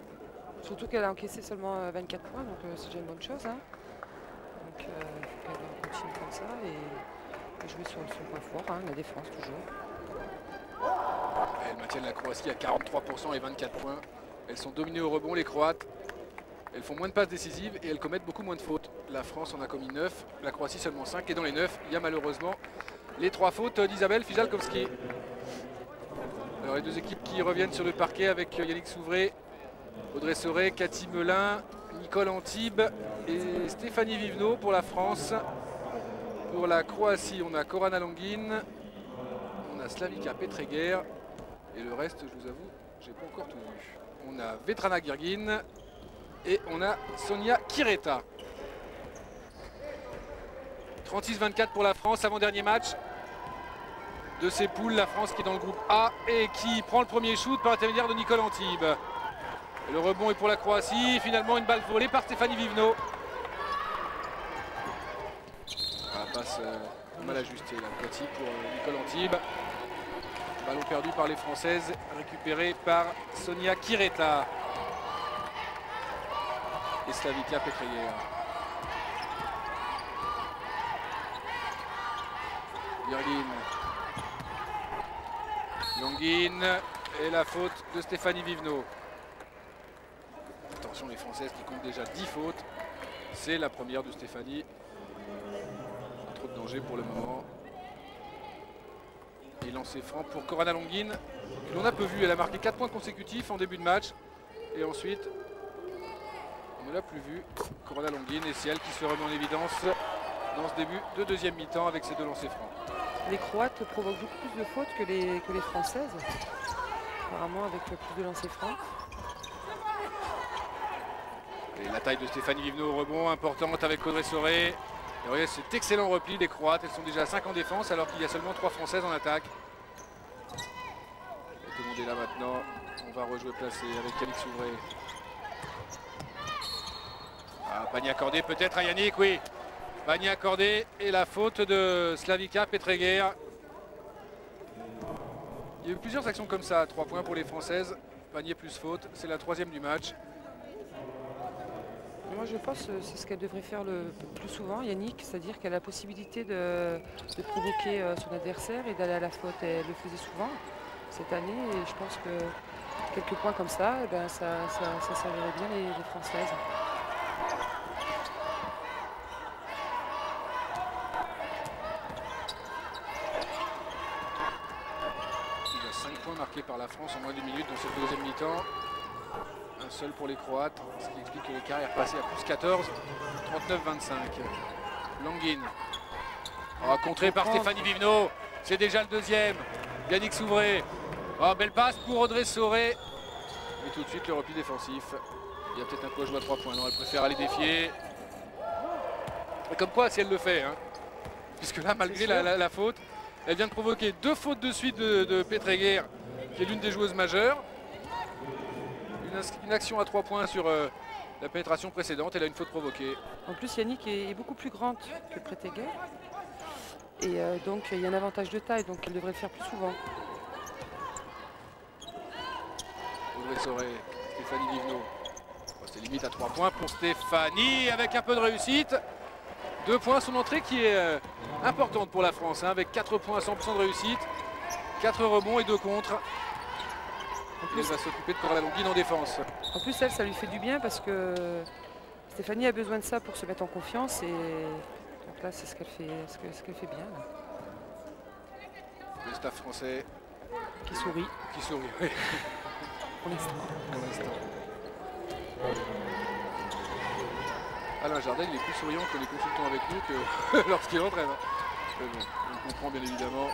Surtout qu'elle a encaissé seulement 24 points, donc c'est déjà une bonne chose. Hein. Donc il faut qu'elle continue comme ça et jouer sur son point fort, hein, la défense toujours. Elles maintiennent la Croatie à 43% et 24 points. Elles sont dominées au rebond, les Croates. Elles font moins de passes décisives et elles commettent beaucoup moins de fautes. La France en a commis 9, la Croatie seulement 5. Et dans les 9, il y a malheureusement les 3 fautes d'Isabelle Fijalkowski. Alors les deux équipes qui reviennent sur le parquet avec Yannick Souvray, Audrey Soré, Cathy Melin, Nicole Antibes et Stéphanie Vivenot pour la France. Pour la Croatie, on a Korana Longin, on a Slavika Petreger et le reste, je vous avoue, j'ai pas encore tout vu. On a Vetrana Girgin et on a Sonia Kireta. 36-24 pour la France, avant-dernier match de ces poules. La France qui est dans le groupe A et qui prend le premier shoot par l'intermédiaire de Nicole Antibes. Et le rebond est pour la Croatie. Finalement, une balle volée par Stéphanie Vivenot. La passe mal ajustée, la petite pour Nicole Antibes. Ballon perdu par les Françaises, récupéré par Sonia Kireta. Et Slavika Petreger. Virgin. Longin et la faute de Stéphanie Vivenot. Attention les Françaises qui comptent déjà 10 fautes. C'est la première de Stéphanie. Pas trop de danger pour le moment. Et lancer franc pour Korana Longin, que l'on a peu vu. Elle a marqué 4 points consécutifs en début de match. Et ensuite, on ne l'a plus vu. Korana Longin, et c'est elle qui se remet en évidence dans ce début de deuxième mi-temps avec ses 2 lancers francs. Les Croates provoquent beaucoup plus de fautes que les Françaises. Apparemment avec plus de lancers francs. Et la taille de Stéphanie Vivenot au rebond, importante avec Audrey Soré. Et voyez cet excellent repli des Croates. Elles sont déjà à 5 en défense alors qu'il y a seulement 3 Françaises en attaque. Et tout le monde est là maintenant. On va rejouer placé avec Yannick Souvray. Ah, panier accordé peut-être à Yannick, oui. Panier accordé et la faute de Slavika Petreger. Il y a eu plusieurs actions comme ça, 3 points pour les Françaises. Panier plus faute, c'est la 3e du match. Moi je pense que c'est ce qu'elle devrait faire le plus souvent, Yannick, c'est-à-dire qu'elle a la possibilité de provoquer son adversaire et d'aller à la faute. Elle le faisait souvent cette année et je pense que quelques points comme ça, eh ben, ça servirait bien les Françaises. Il y a 5 points marqués par la France en moins d'une minute dans cette deuxième mi-temps. Un seul pour les Croates, ce qui explique que l'écart est repassé à plus 14, 39-25. Longin. Oh, contré par Stéphanie Vivenot, c'est déjà le deuxième. Yannick Souvray. Oh, belle passe pour Audrey Soré. Et tout de suite le repli défensif. Il y a peut-être un peu à jouer à 3 points. Non, elle préfère aller défier. Et comme quoi, si elle le fait, hein. Puisque là, malgré la faute, elle vient de provoquer 2 fautes de suite de Petreger, qui est l'une des joueuses majeures. Une action à 3 points sur la pénétration précédente. Elle a une faute provoquée. En plus, Yannick est beaucoup plus grande que Petreger. Et donc, il y a un avantage de taille. Donc, elle devrait le faire plus souvent. Audrey Soré, Stéphanie Vivenot. Oh, c'est limite à 3 points pour Stéphanie avec un peu de réussite. 2 points, son entrée qui est importante pour la France. Hein, avec 4 points à 100% de réussite. 4 rebonds et 2 contres. Elle va s'occuper de Korana Longin en défense. En plus, ça lui fait du bien parce que Stéphanie a besoin de ça pour se mettre en confiance. Et donc là, c'est ce qu'elle fait, bien. Là. Le staff français qui sourit. Qui sourit, oui. Pour l'instant. Alain Jardel, il est plus souriant que les consultants avec nous que lorsqu'il entraîne. Bon, on comprend bien évidemment.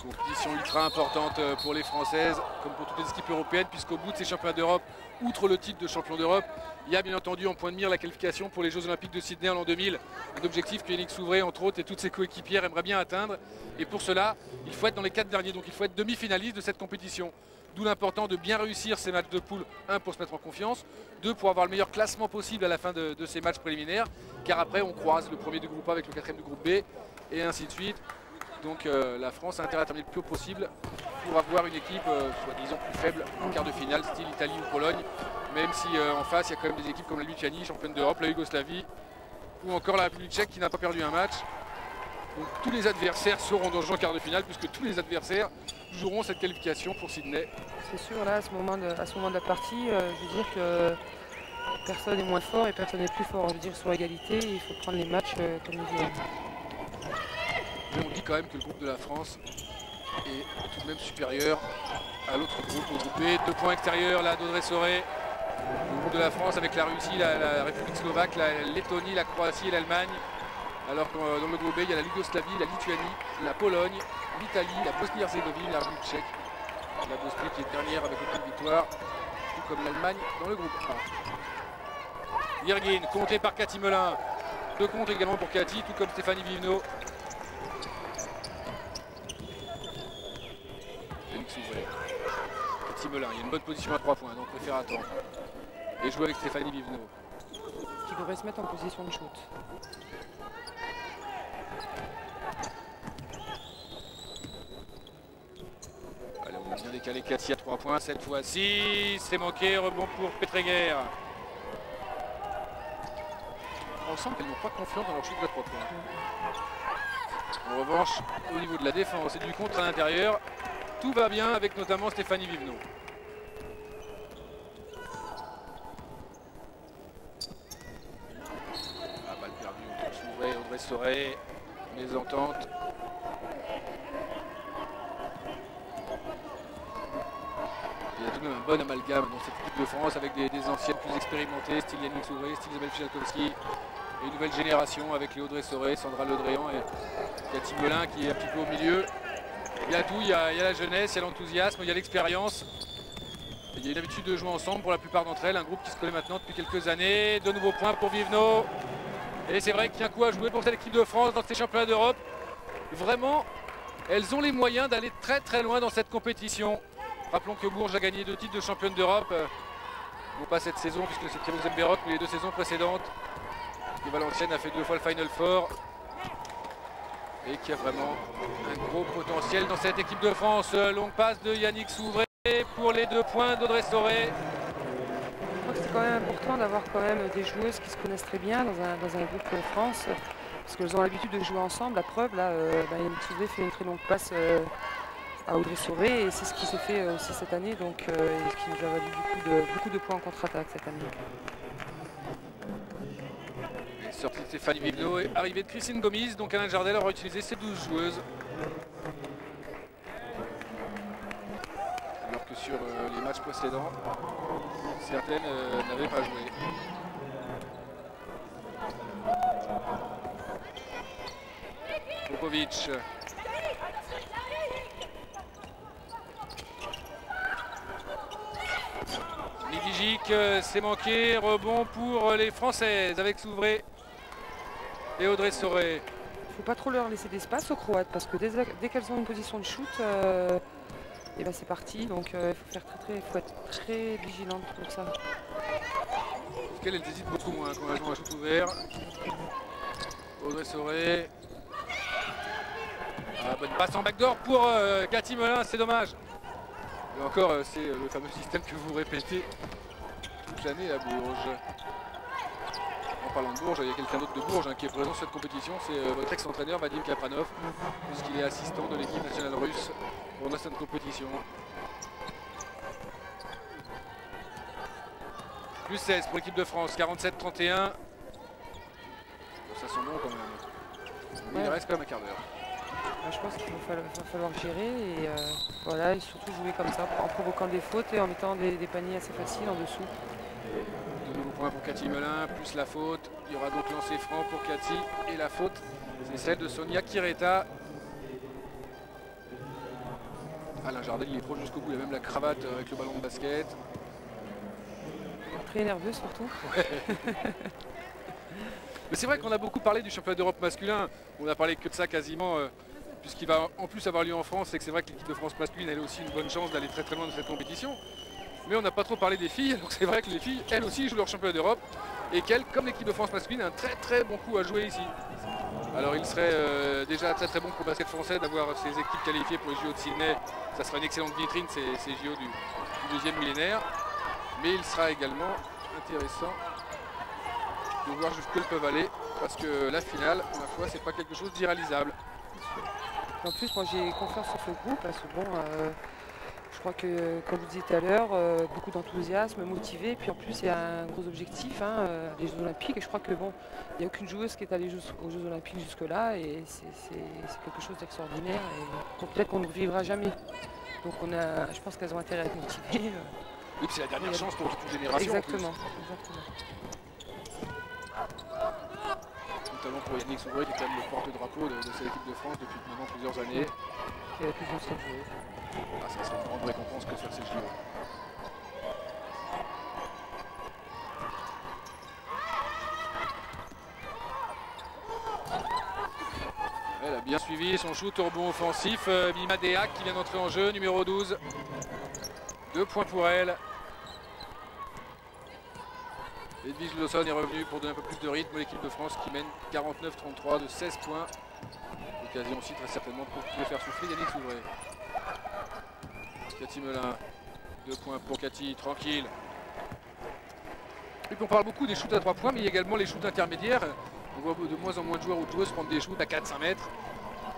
Compétition ultra importante pour les Françaises, comme pour toutes les équipes européennes, puisqu'au bout de ces championnats d'Europe, outre le titre de champion d'Europe, il y a bien entendu en point de mire la qualification pour les Jeux Olympiques de Sydney en l'an 2000. Un objectif que Yannick Souvray, entre autres, et toutes ses coéquipières aimeraient bien atteindre. Et pour cela, il faut être dans les 4 derniers, donc il faut être demi-finaliste de cette compétition. D'où l'important de bien réussir ces matchs de poule, 1 pour se mettre en confiance, 2 pour avoir le meilleur classement possible à la fin de ces matchs préliminaires, car après on croise le premier du groupe A avec le 4e du groupe B, et ainsi de suite. Donc la France a intérêt à terminer le plus haut possible pour avoir une équipe soi-disant plus faible en quart de finale, style Italie ou Pologne, même si en face il y a quand même des équipes comme la Lituanie, championne d'Europe, la Yougoslavie, ou encore la République tchèque qui n'a pas perdu un match. Donc tous les adversaires seront dans le jeu en quart de finale, puisque tous les adversaires joueront cette qualification pour Sydney. C'est sûr, là, à ce moment de la partie, je veux dire que personne n'est moins fort et personne n'est plus fort. Je veux dire, sur égalité, il faut prendre les matchs comme ils viennent. Mais on dit quand même que le groupe de la France est tout de même supérieur à l'autre groupe, au groupe B. 2 points extérieurs là d'Audrey Soré. Le groupe de la France avec la Russie, la République slovaque, la Lettonie, la Croatie et l'Allemagne. Alors que dans le groupe B, il y a la Yougoslavie, la Lituanie, la Pologne, l'Italie, la Bosnie-Herzégovine, la République tchèque. La Bosnie qui est dernière avec aucune victoire, tout comme l'Allemagne dans le groupe A. Virgin, compté par Cathy Melin. 2 comptes également pour Cathy, tout comme Stéphanie Vivenot. Cathy Melin, il y a une bonne position à 3 points, donc préfère attendre. Et jouer avec Stéphanie Vivenot. Qui devrait se mettre en position de shoot. Allez, on a bien décalé Cathy à 3 points cette fois-ci. C'est manqué, rebond pour Petreguer. On sent qu'elles n'ont pas confiance dans leur shoot à 3 points. En revanche, au niveau de la défense et du contre à l'intérieur, tout va bien avec notamment Stéphanie Vivenot. Ah, balle perdue entre Souvray et Audrey Soré. Mésentente. Il y a tout de même un bon amalgame dans cette équipe de France avec des anciennes plus expérimentées, style Yannick Souvray, style Isabelle Fijalkowski. Et une nouvelle génération avec les Audrey Soré, Sandra Ledréan et Cathy Melin qui est un petit peu au milieu. Il y a tout, il y a la jeunesse, il y a l'enthousiasme, il y a l'expérience. Il y a une habitude de jouer ensemble pour la plupart d'entre elles, un groupe qui se connaît maintenant depuis quelques années. De nouveaux points pour Vivenot. Et c'est vrai qu'il y a un coup à jouer pour cette équipe de France dans ces championnats d'Europe. Vraiment, elles ont les moyens d'aller très très loin dans cette compétition. Rappelons que Bourges a gagné 2 titres de championne d'Europe. Non pas cette saison puisque c'était Rosenberg, mais les 2 saisons précédentes. Et Valenciennes a fait 2 fois le Final Four. Et qui a vraiment un gros potentiel dans cette équipe de France. Longue passe de Yannick Souvray pour les 2 points d'Audrey Soré. Je crois que c'est quand même important d'avoir quand même des joueuses qui se connaissent très bien dans un groupe de France. Parce qu'elles ont l'habitude de jouer ensemble. La preuve, là, Yannick Souvray fait une très longue passe à Audrey Soré. Et c'est ce qui s'est fait aussi cette année. Donc, et ce qui nous a valu beaucoup de points en contre-attaque cette année. Sortie de Stéphanie Vivenot et arrivée de Christine Gomis. Donc Alain Jardel aura utilisé ses 12 joueuses. Alors que sur les matchs précédents, certaines n'avaient pas joué. Popovic. Nidigic, c'est manqué. Rebond pour les Françaises avec Souvray et Audrey Soré. Il ne faut pas trop leur laisser d'espace aux Croates parce que dès qu'elles ont une position de shoot, et ben c'est parti. Donc il faut être très vigilante pour ça. Parce qu'elles hésitent beaucoup moins quand elles ont un shoot ouvert. Audrey Soré. Ah, bonne passe en backdoor pour Cathy Melin, c'est dommage. Et encore, c'est le fameux système que vous répétez toute l'année à Bourges. En parlant de Bourges, il y a quelqu'un d'autre de Bourges qui est présent sur cette compétition, c'est votre ex-entraîneur Vadim Kapranov, puisqu'il est assistant de l'équipe nationale russe pendant cette compétition. Plus 16 pour l'équipe de France, 47-31. Bon, ça sent bon quand même. Mais il reste quand même un quart d'heure. Je pense qu'il va falloir gérer et voilà, et surtout jouer comme ça en provoquant des fautes et en mettant des paniers assez faciles en dessous. De nouveaux points pour Cathy Melin, plus la faute. Il y aura donc lancé franc pour Cathy. Et la faute, c'est celle de Sonia Kireta. Alain Jardel, il est proche jusqu'au bout. Il a même la cravate avec le ballon de basket. Très nerveux surtout. Ouais. Mais c'est vrai qu'on a beaucoup parlé du championnat d'Europe masculin. On a parlé que de ça quasiment, puisqu'il va en plus avoir lieu en France. Et que c'est vrai que l'équipe de France masculine, elle a aussi une bonne chance d'aller très très loin de cette compétition. Mais on n'a pas trop parlé des filles. Donc c'est vrai que les filles, elles aussi, jouent leur championnat d'Europe. Et qu'elles, comme l'équipe de France masculine, a un très très bon coup à jouer ici. Alors il serait déjà très très bon pour le basket français d'avoir ces équipes qualifiées pour les JO de Sydney. Ça sera une excellente vitrine, ces JO du deuxième millénaire. Mais il sera également intéressant de voir jusqu'où elles peuvent aller. Parce que la finale, ma foi, c'est pas quelque chose d'irréalisable. En plus, moi j'ai confiance sur ce groupe parce que bon, je crois que, comme je vous disais tout à l'heure, beaucoup d'enthousiasme, motivé. Puis en plus, il y a un gros objectif, les Jeux Olympiques. Et je crois que bon, il n'y a aucune joueuse qui est allée aux Jeux Olympiques jusque-là. Et c'est quelque chose d'extraordinaire. Et peut-être qu'on ne revivra jamais. Donc je pense qu'elles ont intérêt à être motivées. Oui, c'est la dernière chance pour toute une génération. Exactement. Notamment pour Yannick Souvré, qui est quand même le porte-drapeau de cette équipe de France depuis maintenant plusieurs années. Qui a la plus ancienne joueuse. Ah, ça serait une grande récompense que de faire ces JO. Elle a bien suivi son shoot au rebond offensif. Mima Deak qui vient d'entrer en jeu, numéro 12. 2 points pour elle. Edwige Lawson est revenue pour donner un peu plus de rythme à l'équipe de France qui mène 49-33 de 16 points. Occasion aussi très certainement pour le faire souffler Yannick Souvré. Cathy Melin, 2 points pour Cathy, tranquille. Et puis on parle beaucoup des shoots à 3 points, mais il y a également les shoots intermédiaires. On voit de moins en moins de joueurs ou de joueuses prendre des shoots à 4-5 mètres.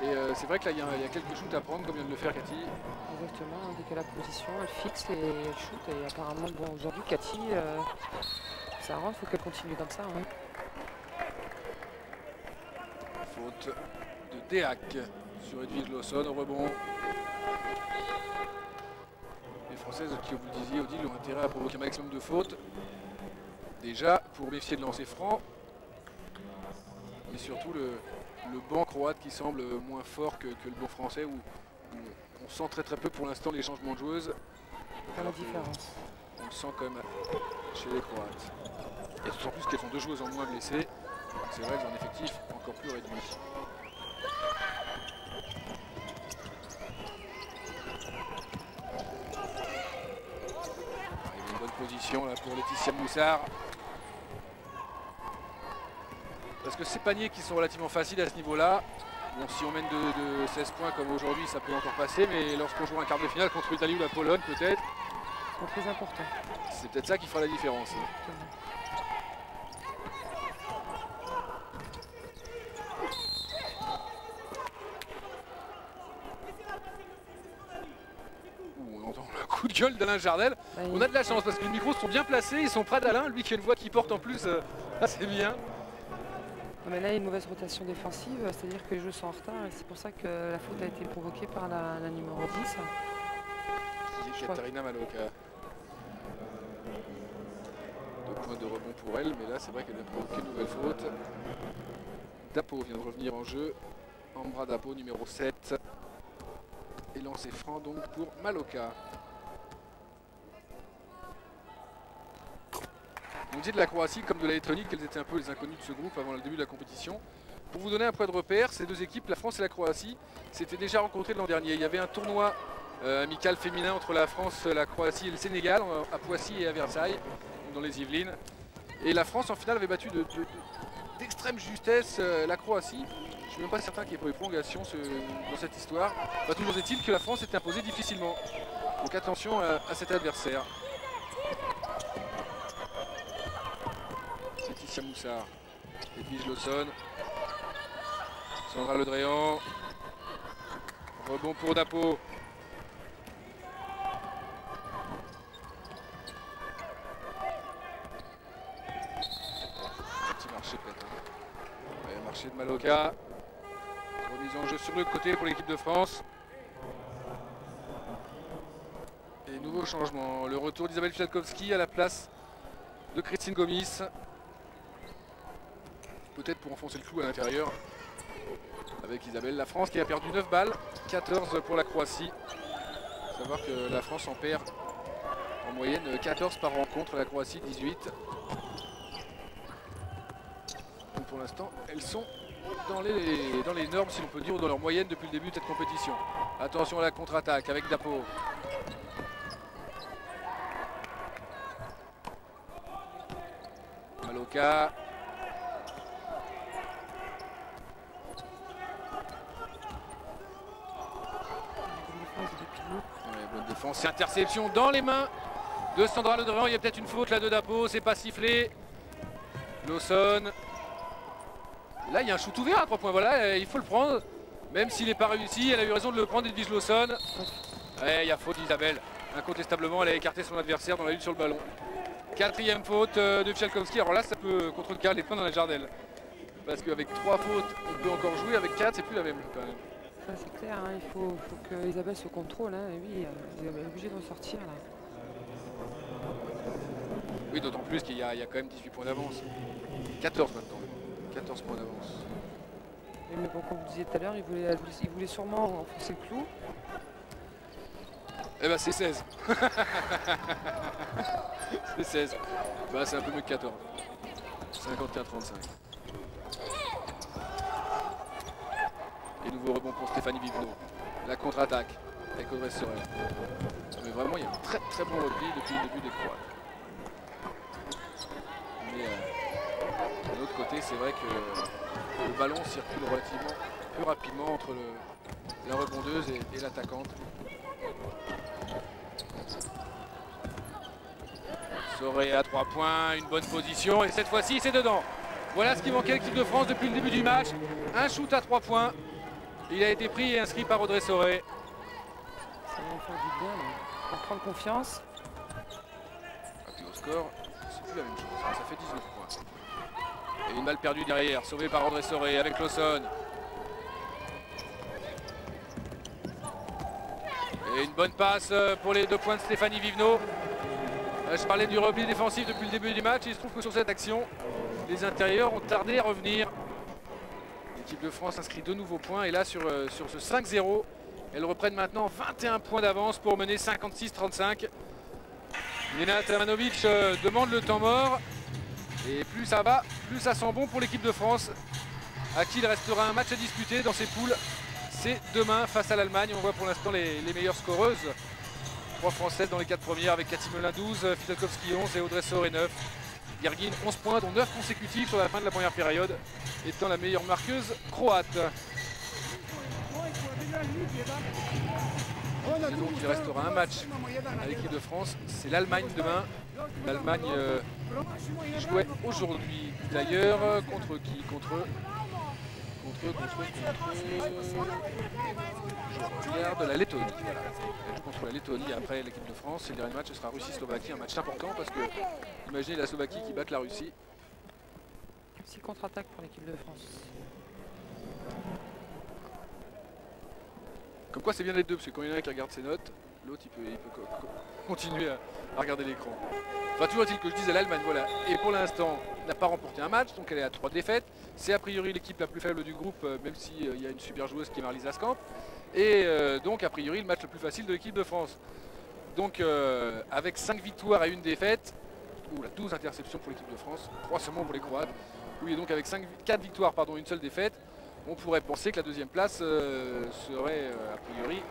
Et c'est vrai que là il y a quelques shoots à prendre comme vient de le faire Cathy. Exactement, dès qu'elle a la position, elle fixe et elle shoot. Et apparemment, bon, aujourd'hui Cathy, ça rentre, il faut qu'elle continue comme ça. Faute de Deak sur Edwige Lawson au rebond. Les Françaises qui, vous le disiez, Odile, ont intérêt à provoquer un maximum de fautes. Déjà pour méfier de lancer franc. Mais surtout le banc croate qui semble moins fort que le banc français où on sent très très peu pour l'instant les changements de joueuses. La différence. On le sent quand même chez les Croates. Et d'autant plus qu'elles sont 2 joueuses en moins blessées. C'est vrai, elles ont un effectif encore plus réduit. Il y a une bonne position là pour Laetitia Moussard. Parce que ces paniers qui sont relativement faciles à ce niveau-là, bon, si on mène de 16 points comme aujourd'hui, ça peut encore passer, mais lorsqu'on joue un quart de finale contre l'Italie ou la Pologne, peut-être, c'est très important. C'est peut-être ça qui fera la différence. On entend le coup de gueule d'Alain Jardel. On a de la chance parce que les micros sont bien placés, ils sont près d'Alain, lui qui a une voix qui porte en plus assez bien. Mais là, il y a une mauvaise rotation défensive, c'est-à-dire que les jeux sont en retard et c'est pour ça que la faute a été provoquée par la numéro 10. Katarina Maloka. 2 points de rebond pour elle, mais là c'est vrai qu'elle vient de provoquer une nouvelle faute. Dapo vient de revenir en jeu. Ambra Dapo, numéro 7. Et lancé franc donc pour Maloka. On dit de la Croatie comme de la Lettonie qu'elles étaient un peu les inconnues de ce groupe avant le début de la compétition. Pour vous donner un point de repère, ces 2 équipes, la France et la Croatie, s'étaient déjà rencontrées l'an dernier. Il y avait un tournoi amical féminin entre la France, la Croatie et le Sénégal, à Poissy et à Versailles, dans les Yvelines. Et la France en finale avait battu d'extrême justesse la Croatie. Je ne suis même pas certain qu'il y ait pas eu prolongation dans cette histoire. Bah, toujours est-il que la France est imposée difficilement. Donc attention à cet adversaire. Laetitia Moussard, Edwige Lawson, Sandra Ledréan, rebond pour Dapo. Petit marché peut-être. Ouais, marché de Maloka. Remise en jeu sur le côté pour l'équipe de France. Et nouveau changement, le retour d'Isabelle Fiatkowski à la place de Christine Gomis. Peut-être pour enfoncer le clou à l'intérieur. Avec Isabelle. La France qui a perdu 9 balles. 14 pour la Croatie. Il faut savoir que la France en perd en moyenne 14 par rencontre. La Croatie 18. Donc pour l'instant, elles sont dans les normes, si l'on peut dire, ou dans leur moyenne depuis le début de cette compétition. Attention à la contre-attaque avec Dapo. Maloka. Bonne défense et interception dans les mains de Sandra Ledran. Il y a peut-être une faute là de Dapo, c'est pas sifflé. Lawson. Là il y a un shoot ouvert à 3 points, voilà, il faut le prendre. Même s'il n'est pas réussi, elle a eu raison de le prendre, Edwige Lawson. Ouais, il y a faute d'Isabelle. Incontestablement, elle a écarté son adversaire dans la lutte sur le ballon. 4e faute de Fialkowski. Alors là ça peut contrecarrer les points dans la Jardelle. Parce qu'avec 3 fautes on peut encore jouer, avec 4 c'est plus la même quand même. C'est clair, hein, il faut que Isabelle se contrôle, hein, et oui, elle est obligée de ressortir là. Oui, d'autant plus qu'il y a quand même 18 points d'avance. 14 maintenant, 14 points d'avance. Mais bon, comme vous disiez tout à l'heure, il voulait sûrement enfoncer le clou. Eh ben c'est 16. C'est 16. Bah c'est un peu mieux que 14. 51-35. Et nouveau rebond pour Stéphanie Vivno. La contre-attaque avec Audrey Sorel. Mais vraiment, il y a un très très bon repli depuis le début des Croates. Mais d'un autre côté, c'est vrai que le ballon circule relativement plus rapidement entre la rebondeuse et l'attaquante. Sorel à 3 points, une bonne position et cette fois-ci c'est dedans. Voilà ce qui manquait à l'équipe de France depuis le début du match. Un shoot à 3 points. Il a été pris et inscrit par Audrey Sorel. Ça va faire du bien, pour prendre confiance. Et puis au score, c'est plus la même chose, ça fait 19 points. Et une balle perdue derrière, sauvée par Audrey Sorel avec Lawson. Et une bonne passe pour les 2 points de Stéphanie Vivno. Je parlais du repli défensif depuis le début du match. Il se trouve que sur cette action, les intérieurs ont tardé à revenir. L'équipe de France inscrit 2 nouveaux points et là sur ce 5-0, elles reprennent maintenant 21 points d'avance pour mener 56-35. Nena Tamanovic demande le temps mort et plus ça va, plus ça sent bon pour l'équipe de France à qui il restera un match à disputer dans ses poules. C'est demain face à l'Allemagne. On voit pour l'instant les meilleures scoreuses. 3 Françaises dans les 4 premières avec Cathy Melin 12, Fialkowski 11 et Audrey Sorel 9. Gergin 11 points dont 9 consécutifs sur la fin de la première période, étant la meilleure marqueuse croate. Et donc il restera un match à l'équipe de France, c'est l'Allemagne demain. L'Allemagne qui jouait aujourd'hui d'ailleurs contre qui? Contre je regarde la Lettonie. Voilà. Elle joue contre la Lettonie après l'équipe de France. Et le dernier match ce sera Russie-Slovaquie, un match important parce que imaginez la Slovaquie qui batte la Russie. 6 contre-attaques pour l'équipe de France. Comme quoi c'est bien les deux, parce que quand il y en a un qui regarde ses notes, l'autre il peut continuer à regarder l'écran. Enfin toujours est-il que je disais l'Allemagne, voilà. Et pour l'instant n'a pas remporté un match, donc elle est à 3 défaites. C'est a priori l'équipe la plus faible du groupe, même s'il y a une super joueuse qui est Marlise Askamp. Et donc a priori le match le plus facile de l'équipe de France. Donc avec 5 victoires et 1 défaite, 12 interceptions pour l'équipe de France, 3 seulement pour les Croates. Oui, et donc avec 4 victoires, pardon, 1 seule défaite, on pourrait penser que la deuxième place serait a priori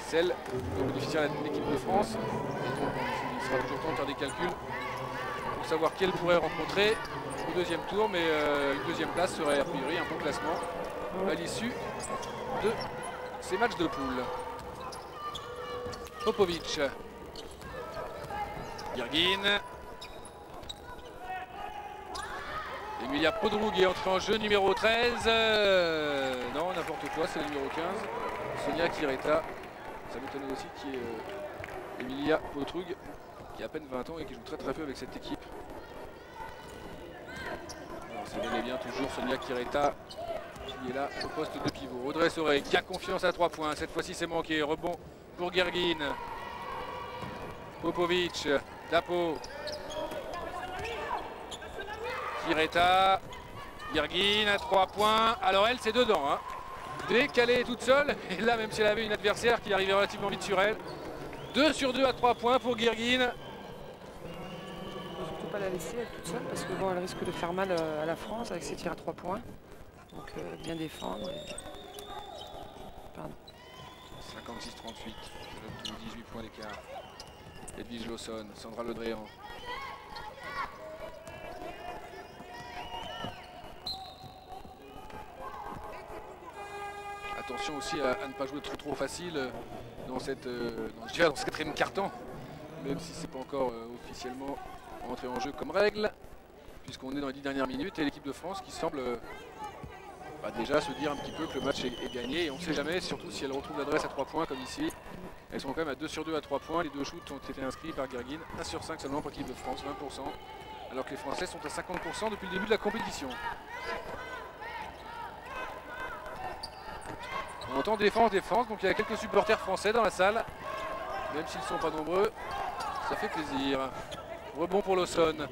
celle de bénéficier à l'équipe de France. Et donc il sera toujours temps de faire des calculs pour savoir qui elle pourrait rencontrer au deuxième tour, mais une deuxième place serait a priori un bon classement à l'issue de ces matchs de poule. Popovic, Gergin, Emilia Podrug est entrée en jeu, numéro 13. Non, n'importe quoi, c'est le numéro 15. Sonia Kireta. Ça m'étonne aussi qui est Emilia Podrug, qui a à peine 20 ans et qui joue très très peu avec cette équipe. C'est bel et bien toujours Sonia Kireta qui est là au poste de pivot. Audrey Sorel qui a confiance à 3 points. Cette fois-ci c'est manqué. Rebond pour Gergin. Popovic, Dapo. Spiretta, Guerguine, 3 points. Alors elle, c'est dedans. Hein. Dès qu'elle est toute seule, et là, même si elle avait une adversaire qui arrivait relativement vite sur elle, 2 sur 2 à 3 points pour Guerguine. Surtout pas la laisser elle toute seule parce que bon, elle risque de faire mal à la France avec ses tirs à 3 points. Donc bien défendre. Et... Pardon. 56-38, 18 points d'écart. Edwige Lawson, Sandra Ledréan. Attention aussi à ne pas jouer trop facile dans cette dans ce quatrième quart-temps, même si c'est pas encore officiellement entré en jeu comme règle, puisqu'on est dans les 10 dernières minutes et l'équipe de France qui semble déjà se dire un petit peu que le match est gagné, et on ne sait jamais, surtout si elle retrouve l'adresse à 3 points comme ici. Elles sont quand même à 2 sur 2 à 3 points, les 2 shoots ont été inscrits par Guerguine, 1 sur 5 seulement pour l'équipe de France, 20%, alors que les Français sont à 50% depuis le début de la compétition. On entend défense, donc il y a quelques supporters français dans la salle, même s'ils ne sont pas nombreux, ça fait plaisir. Rebond pour Lawson.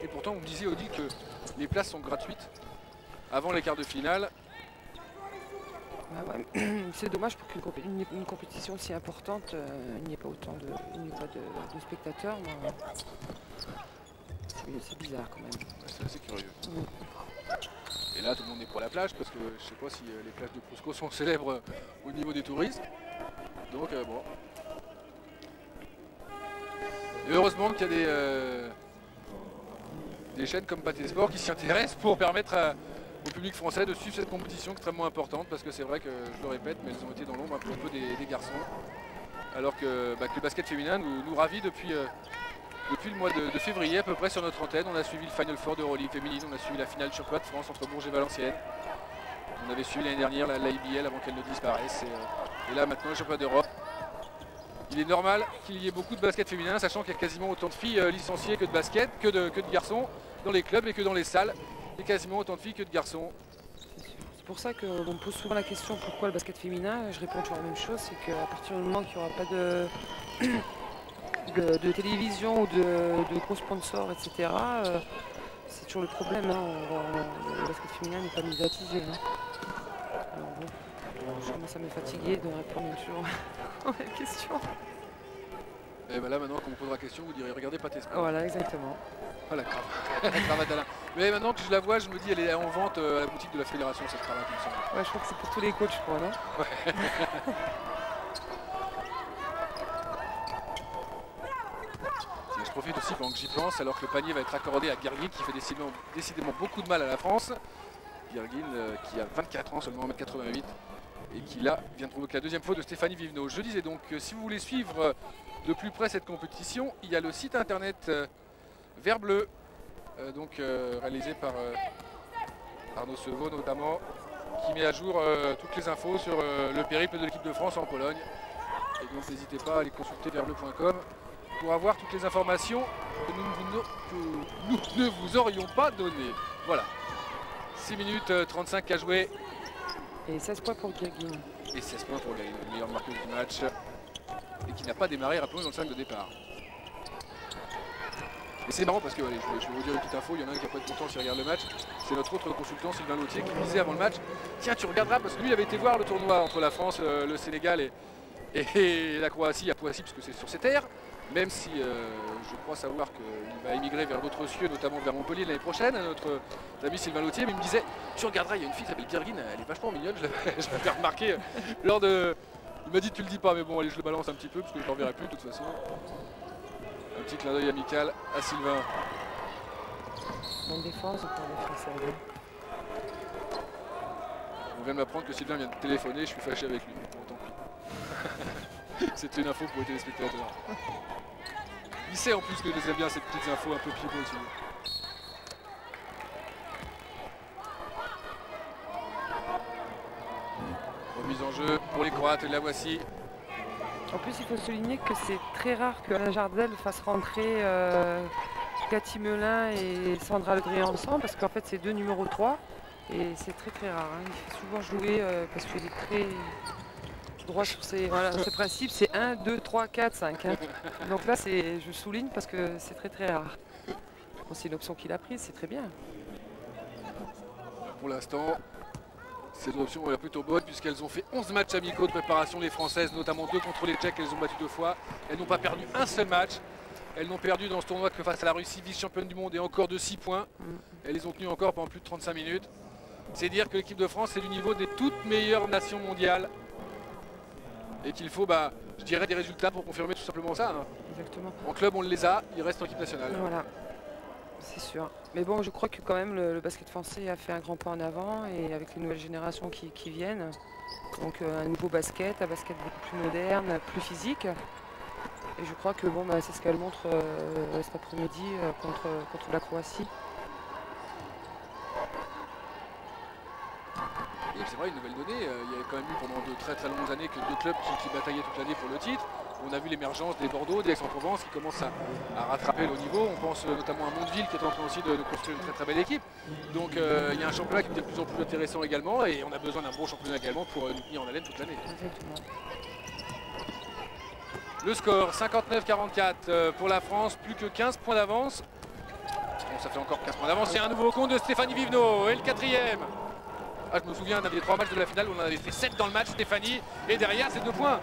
Et pourtant, vous me disiez, Audi, que les places sont gratuites avant les quarts de finale. Bah ouais. C'est dommage pour qu'une compétition si importante, il n'y ait pas autant de spectateurs. C'est bizarre quand même. C'est assez curieux. Et là, tout le monde est pour la plage, parce que je ne sais pas si les plages de Cusco sont célèbres au niveau des touristes. Donc bon. Et heureusement qu'il y a des chaînes comme Pathé Sport qui s'y intéressent pour permettre au public français de suivre cette compétition extrêmement importante, parce que c'est vrai que, je le répète, mais elles ont été dans l'ombre un peu des garçons. Alors que le basket féminin nous ravit depuis le mois de février à peu près sur notre antenne. On a suivi le Final Four d'Euroleague féminine, on a suivi la finale Championnat de France entre Bourges et Valenciennes. On avait suivi l'année dernière la IBL avant qu'elle ne disparaisse. Et là maintenant le Championnat d'Europe. Il est normal qu'il y ait beaucoup de basket féminin, sachant qu'il y a quasiment autant de filles licenciées que de basket, que de garçons dans les clubs et que dans les salles. Il y a quasiment autant de filles que de garçons. C'est pour ça qu'on me pose souvent la question pourquoi le basket féminin. Je réponds toujours la même chose, c'est qu'à partir du moment qu'il n'y aura pas de télévision ou de gros sponsors, etc., c'est toujours le problème. Hein. Le basket féminin n'est pas médiatisé. Hein. Alors bon, je commence à me fatiguer de répondre toujours aux mêmes questions. Et ben là maintenant qu'on me posera la question, vous direz regardez Pathé Sport. Voilà, exactement. Oh, la cravate d'Alain. Mais maintenant que je la vois, je me dis elle est en vente à la boutique de la fédération, cette cravate, il me semble. Ouais, je crois que c'est pour tous les coachs, je crois, non? Ouais. Je profite aussi pendant que j'y pense, alors que le panier va être accordé à Guerguine qui fait décidément beaucoup de mal à la France. Guerguine qui a 24 ans, seulement 1m88, et qui là vient de provoquer la deuxième faute de Stéphanie Vivenot. Je disais donc que si vous voulez suivre de plus près cette compétition, il y a le site internet Vert Bleu, réalisé par Arnaud Sevaux notamment, qui met à jour toutes les infos sur le périple de l'équipe de France en Pologne. Et donc n'hésitez pas à aller consulter vertbleu.com pour avoir toutes les informations que nous ne vous aurions pas données. Voilà. 6 minutes 35 à jouer. Et 16 points pour Guerguine. Et 16 points pour Guerguine, le meilleur marqueur du match. Et qui n'a pas démarré, rappelons, dans le 5 de départ. Et c'est marrant parce que, allez, je vais vous dire une petite info, il y en a un qui va pas être content s'il regarde le match. C'est notre autre consultant, Sylvain Lautier, qui me disait avant le match, tiens, tu regarderas, parce que lui il avait été voir le tournoi entre la France, le Sénégal et la Croatie à Poissy, parce que c'est sur ses terres. Même si je crois savoir qu'il va émigrer vers d'autres cieux, notamment vers Montpellier l'année prochaine, notre ami Sylvain Lautier, mais il me disait, tu regarderas, il y a une fille qui s'appelle Guerguine, elle est vachement mignonne, je l'avais remarqué lors de... Il m'a dit tu le dis pas, mais bon allez je le balance un petit peu parce que je ne reverrai plus de toute façon. Un petit clin d'œil amical à Sylvain. Bonne défense pour les Français. On vient de m'apprendre que Sylvain vient de téléphoner, je suis fâché avec lui. Bon, tant pis. C'était une info pour les téléspectateurs. Il sait en plus que je les aime bien ces petites infos un peu people aussi. Remise en jeu pour les Croates, la voici. En plus, il faut souligner que c'est très rare que Alain Jardel fasse rentrer Cathy Melin et Sandra Ledréan ensemble, parce qu'en fait, c'est deux numéros 3. Et c'est très très rare. Hein. Il fait souvent jouer parce qu'il est très droit sur ses principes. C'est 1, 2, 3, 4, 5. Hein. Donc là, je souligne parce que c'est très très rare. Bon, c'est une option qu'il a prise, c'est très bien. Pour l'instant, ces options ont l'air plutôt bonnes puisqu'elles ont fait 11 matchs amicaux de préparation, les Françaises, notamment 2 contre les Tchèques, elles ont battu 2 fois. Elles n'ont pas perdu un seul match. Elles n'ont perdu dans ce tournoi que face à la Russie, vice-championne du monde, et encore de 6 points. Elles les ont tenues encore pendant plus de 35 minutes. C'est dire que l'équipe de France est du niveau des toutes meilleures nations mondiales. Et qu'il faut, je dirais, des résultats pour confirmer tout simplement ça. Hein. Exactement. En club, on les a, il reste en équipe nationale. Voilà, c'est sûr. Mais bon, je crois que quand même le basket français a fait un grand pas en avant, et avec les nouvelles générations qui viennent, donc un nouveau basket, un basket beaucoup plus moderne, plus physique. Et je crois que bon, c'est ce qu'elle montre cet après-midi contre la Croatie. Et c'est vrai, une nouvelle donnée, il y a quand même eu pendant de très longues années que 2 clubs qui bataillaient toute l'année pour le titre. On a vu l'émergence des Bordeaux, des Aix-en-Provence qui commencent à rattraper le niveau. On pense notamment à Mondeville qui est en train aussi de construire une très belle équipe. Donc il y a un championnat qui est de plus en plus intéressant également, et on a besoin d'un bon championnat également pour nous tenir en haleine toute l'année. Le score 59-44 pour la France, plus que 15 points d'avance. Bon, ça fait encore 15 points d'avance. C'est un nouveau compte de Stéphanie Vivenot et le 4e. Ah, je me souviens, on avait les 3 matchs de la finale, on en avait fait 7 dans le match, Stéphanie, et derrière c'est 2 points.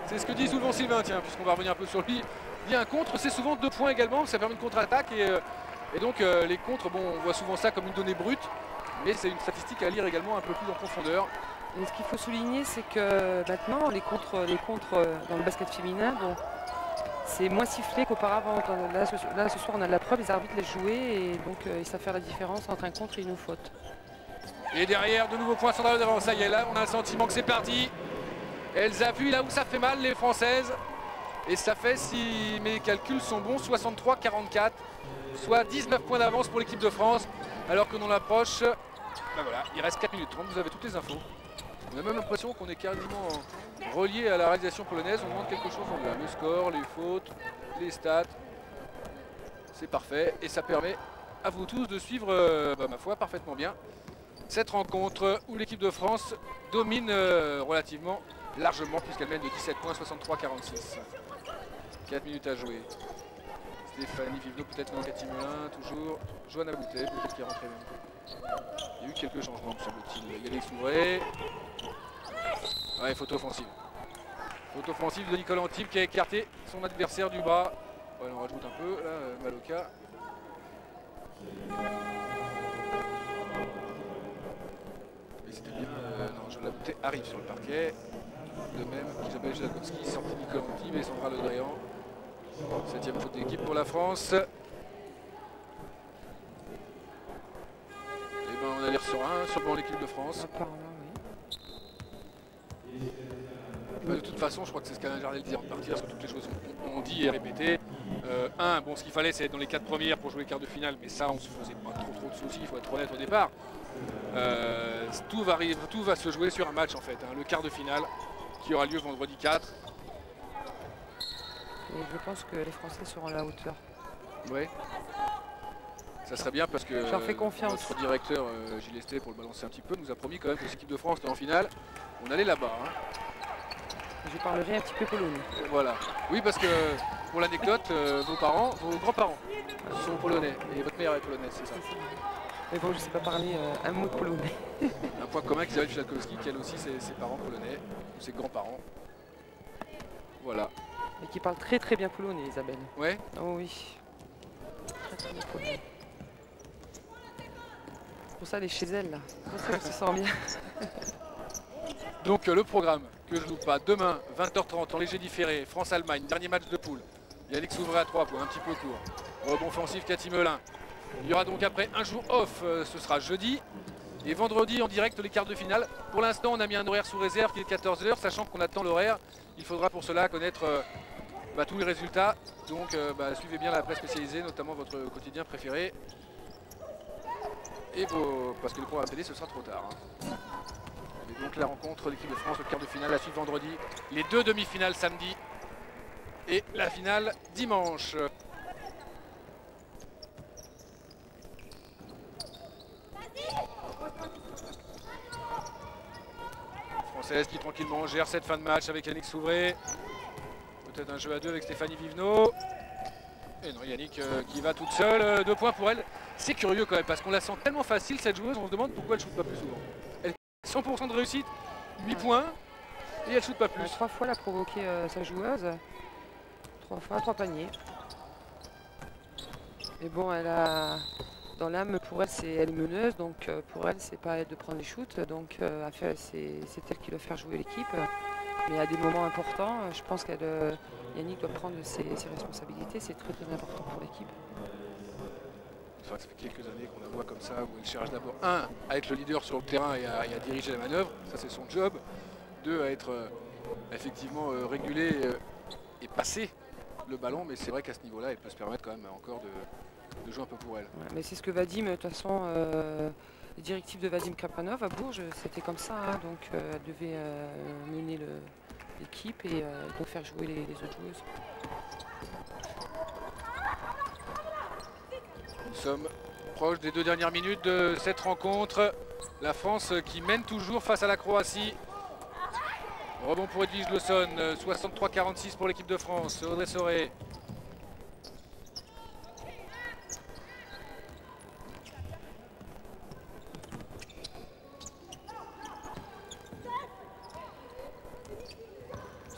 C'est ce que dit souvent Sylvain, tiens, puisqu'on va revenir un peu sur lui. Il y a un contre, c'est souvent 2 points également, ça permet une contre-attaque, et donc les contres, bon, on voit souvent ça comme une donnée brute, mais c'est une statistique à lire également un peu plus en profondeur. Et ce qu'il faut souligner, c'est que maintenant, les contres dans le basket féminin, bon, c'est moins sifflé qu'auparavant. Là, ce soir, on a de la preuve, les arbitres les jouaient, et donc ils savent faire la différence entre un contre et une faute. Et derrière, de nouveaux points centrales devant. Ça y est, là, on a le sentiment que c'est parti. Elles appuient là où ça fait mal, les Françaises. Et ça fait, si mes calculs sont bons, 63-44. Soit 19 points d'avance pour l'équipe de France. Alors que l'on approche, voilà, il reste 4 minutes 30, vous avez toutes les infos. On a même l'impression qu'on est quasiment relié à la réalisation polonaise. On demande quelque chose en là. Le score, les fautes, les stats. C'est parfait. Et ça permet à vous tous de suivre, ma foi, parfaitement bien cette rencontre où l'équipe de France domine relativement largement puisqu'elle mène de 17 points, 63-46. 4 minutes à jouer. Stéphanie Vivenot, peut-être dans Cathy Melin, toujours. Johanna Boutet, peut-être qui est rentrée même. Il y a eu quelques changements, me semble-t-il. Il y a des Souvray. Ouais, faute offensive. Faute offensive de Nicole Antibes qui a écarté son adversaire du bras. Ouais, on rajoute un peu, là, Maloka. C'était bien, non, Johanna Boutet arrive sur le parquet. De même qu'Isabelle Jadakowski, sortie Nicole Antibes et Sandra Ledréan. 7e faute d'équipe pour la France. Et ben on a l'air serein, sûrement l'équipe de France. De toute façon, je crois que c'est ce qu'Alain Jardel disait en partie, parce que toutes les choses ont dit et répété. Bon, ce qu'il fallait, c'est être dans les 4 premières pour jouer les quarts de finale, mais ça, on se faisait pas trop de soucis, il faut être honnête au départ. Tout va se jouer sur un match en fait, hein, le quart de finale qui aura lieu vendredi 4. Et je pense que les Français seront à la hauteur. Oui. Ça serait bien parce que j'en fais confiance. Notre directeur Gilles Esté, pour le balancer un petit peu, nous a promis quand même que l'équipe de France était en finale. On allait là-bas. Hein. Je parlerai un petit peu polonais. Voilà. Oui, parce que pour l'anecdote, vos grands-parents sont polonais et votre mère est polonaise, c'est ça. Mais bon, je ne sais pas parler un mot de polonais. Un point commun qu'Isabelle Jadakowski, qui elle aussi, ses parents polonais, ou ses grands-parents. Voilà. Et qui parle très bien polonais, Isabelle. Ouais. Oh oui. Très bien polonais. Pour ça, elle est chez elle, là. Pour ça, je se sens bien. Donc, le programme, que je ne loupe pas, demain, 20h30, en léger différé, France-Allemagne, dernier match de poule. Yannick Souvray à 3 points, un petit peu court. Rebond offensif, Cathy Melin. Il y aura donc après un jour off, ce sera jeudi. Et vendredi en direct les quarts de finale. Pour l'instant on a mis un horaire sous réserve qui est de 14 h, sachant qu'on attend l'horaire. Il faudra pour cela connaître tous les résultats. Donc suivez bien la presse spécialisée, notamment votre quotidien préféré. Et parce que le programme télé ce sera trop tard. Hein. Et donc la rencontre de l'équipe de France au quart de finale à suivre vendredi. Les 2 demi-finales samedi. Et la finale dimanche. Française qui tranquillement gère cette fin de match avec Yannick Souvray. Peut-être un jeu à 2 avec Stéphanie Vivenot. Et non, Yannick qui va toute seule, 2 points pour elle. C'est curieux quand même parce qu'on la sent tellement facile cette joueuse, on se demande pourquoi elle ne shoot pas plus souvent. Elle a 100% de réussite, 8 points et elle ne shoot pas plus. 3 fois elle a provoqué sa joueuse, 3 fois 3 paniers. Mais bon, elle a dans l'âme, pour elle elle est meneuse, donc pour elle c'est pas elle de prendre les shoots, donc c'est elle qui doit faire jouer l'équipe. Mais à des moments importants, je pense qu'elle Yannick doit prendre ses responsabilités, c'est très important pour l'équipe. Ça fait quelques années qu'on la voit comme ça, où elle cherche d'abord, à être le leader sur le terrain et à diriger la manœuvre, ça c'est son job. 2, à être effectivement régulé et passer le ballon, mais c'est vrai qu'à ce niveau-là, elle peut se permettre quand même encore de jouer un peu pour elle. Ouais, mais c'est ce que Vadim, de toute façon, les directives de Vadim Kapanov à Bourges, c'était comme ça, hein, donc elle devait mener l'équipe et donc faire jouer les autres joueuses. Nous sommes proches des 2 dernières minutes de cette rencontre. La France qui mène toujours face à la Croatie. Rebond pour Edwige Lawson, 63-46 pour l'équipe de France. Audrey Soré.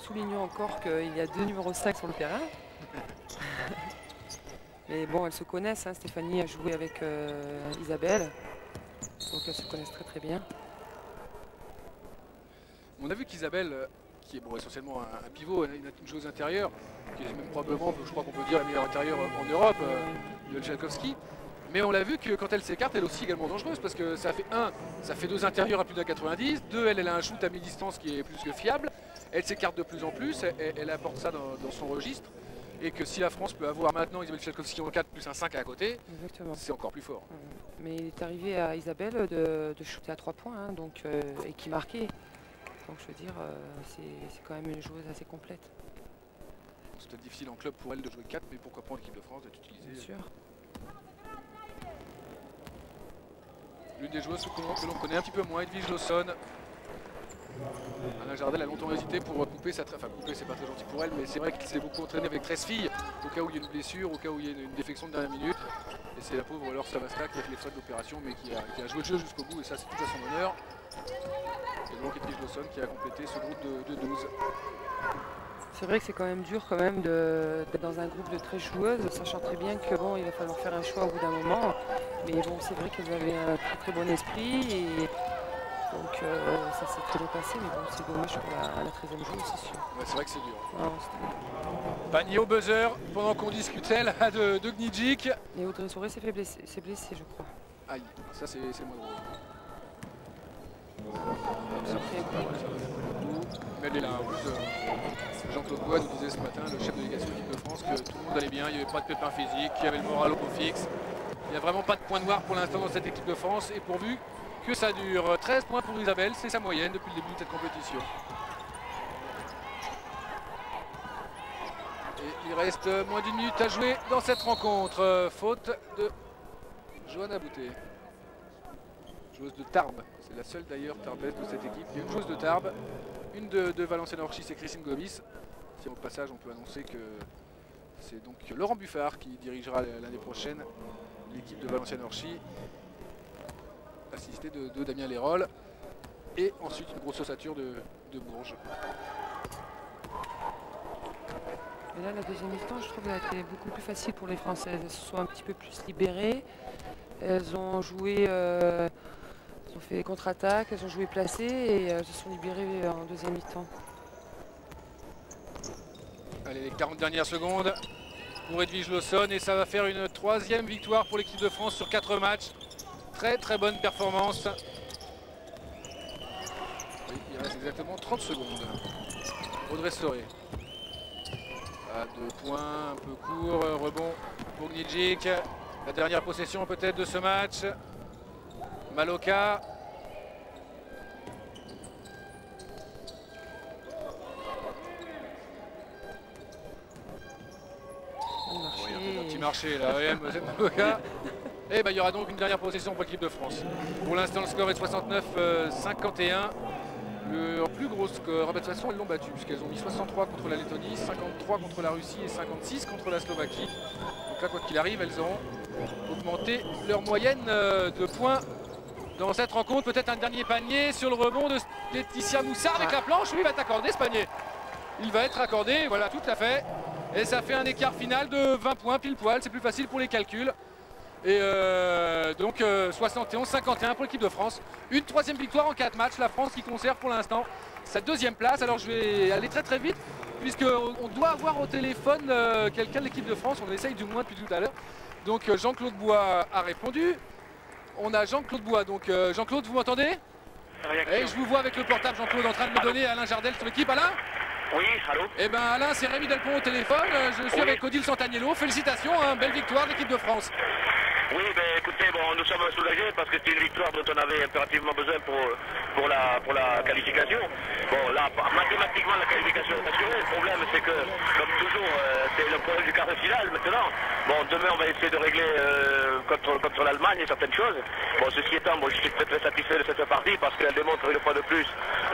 Soulignons encore qu'il y a 2 numéros 5 sur le terrain. Mais bon, elles se connaissent, hein. Stéphanie a joué avec Isabelle, donc elles se connaissent très bien. On a vu qu'Isabelle, qui est bon, essentiellement un pivot, une joueuse intérieure, qui est même probablement, je crois qu'on peut dire, la meilleure intérieure en Europe, de Tchalkovski. Mais on l'a vu que quand elle s'écarte, elle est aussi également dangereuse, parce que ça fait 2 intérieurs à plus d'1,90, 2, elle a un shoot à mi-distance qui est plus que fiable, elle s'écarte de plus en plus, elle apporte ça dans son registre. Et que si la France peut avoir maintenant Isabelle Tchalkovski en 4 plus un 5 à côté, c'est encore plus fort. Mais il est arrivé à Isabelle de shooter à 3 points, hein, donc, et qui marquait. Donc je veux dire, c'est quand même une joueuse assez complète. C'est peut-être difficile en club pour elle de jouer 4, mais pourquoi pas en équipe de France d'être utilisée. Bien sûr. L'une des joueuses que l'on connaît un petit peu moins, Edwige Lawson. Alain Jardel a longtemps hésité pour couper sa trêve. Enfin, couper, c'est pas très gentil pour elle, mais c'est vrai qu'il s'est beaucoup entraîné avec 13 filles, au cas où il y a une blessure, au cas où il y a une défection de dernière minute. Et c'est la pauvre Laure Savasca qui a fait les frais de l'opération, mais qui a joué le jeu jusqu'au bout, et ça, c'est tout à son honneur. Et donc, Edwige Lawson qui a complété ce groupe de 12. C'est vrai que c'est quand même dur d'être dans un groupe de 13 joueuses, sachant très bien que bon, il va falloir faire un choix au bout d'un moment. Mais bon, c'est vrai qu'elles avaient un très bon esprit. Et donc ça s'est très bien passé, mais bon, c'est dommage pour la 13e joueuse, c'est sûr. Ouais, c'est vrai que c'est dur. Non, Panier au buzzer pendant qu'on discutait là de Gnidjic. Et Audrey Soré s'est blessée, je crois. Aïe, ça c'est moins drôle. Mais elle est là, en plus, Jean-Claude Bois nous disait ce matin, le chef de délégation de l'équipe de France, que tout le monde allait bien, il n'y avait pas de pépin physique, qu'il y avait le moral au beau fixe. Il n'y a vraiment pas de point noir pour l'instant dans cette équipe de France, et pourvu que ça dure. 13 points pour Isabelle, c'est sa moyenne depuis le début de cette compétition. Et il reste moins d'1 minute à jouer dans cette rencontre. Faute de Johanna Boutet. Joueuse de Tarbes, c'est la seule d'ailleurs tarbaise de cette équipe. Il y a une joueuse de Tarbes, une de Valenciennes-Orchy, c'est Christine Gomis. Si au passage on peut annoncer que c'est donc Laurent Buffard qui dirigera l'année prochaine l'équipe de Valenciennes-Orchy, assisté de Damien Lérol, et ensuite une grosse ossature de Bourges. Mais là, la deuxième mi-temps, je trouve qu'elle a été beaucoup plus facile pour les Françaises. Elles se sont un petit peu plus libérées. Elles ont joué, elles ont fait des contre-attaques, elles ont joué placées et elles se sont libérées en deuxième mi-temps. Allez, les 40 dernières secondes pour Edwige Lawson, et ça va faire une 3e victoire pour l'équipe de France sur 4 matchs. Très très bonne performance. Oui, il reste exactement 30 secondes. Audrey Soré. À 2 points, un peu court, rebond pour Gnidjic. La dernière possession peut-être de ce match. Maloka. Un petit marché là, oui, Maloka. Et il y aura donc une dernière possession pour l'équipe de France. Pour l'instant, le score est 69-51. Leur plus gros score, de toute façon elles l'ont battu puisqu'elles ont mis 63 contre la Lettonie, 53 contre la Russie et 56 contre la Slovaquie. Donc là quoi qu'il arrive, elles auront augmenté leur moyenne de points dans cette rencontre. Peut-être un dernier panier sur le rebond de Laetitia Moussard avec la planche. Oui, il va être accordé ce panier. Il va être accordé, voilà, tout à fait. Et ça fait un écart final de 20 points pile poil, c'est plus facile pour les calculs. Et donc 71-51 pour l'équipe de France. Une troisième victoire en 4 matchs, la France qui conserve pour l'instant sa deuxième place. Alors je vais aller très vite puisqu'on doit avoir au téléphone quelqu'un de l'équipe de France, on essaye du moins depuis tout à l'heure. Donc Jean-Claude Bois a répondu. On a Jean-Claude Bois, donc Jean-Claude, vous m'entendez? Et je vous vois avec le portable, Jean-Claude, en train de me donner Alain Jardel sur l'équipe. Alain? Oui, allô? Eh bien Alain, c'est Rémi Delpont au téléphone, je suis avec Odile Santaniello. Félicitations, hein, belle victoire de l'équipe de France. Oui, ben écoutez, bon, nous sommes soulagés parce que c'est une victoire dont on avait impérativement besoin pour la qualification. Bon, là, mathématiquement, la qualification est assurée. Le problème, c'est que, comme toujours, c'est le problème du quart de finale maintenant. Bon, demain, on va essayer de régler contre l'Allemagne certaines choses. Bon, ceci étant, bon, je suis très satisfait de cette partie parce qu'elle démontre une fois de plus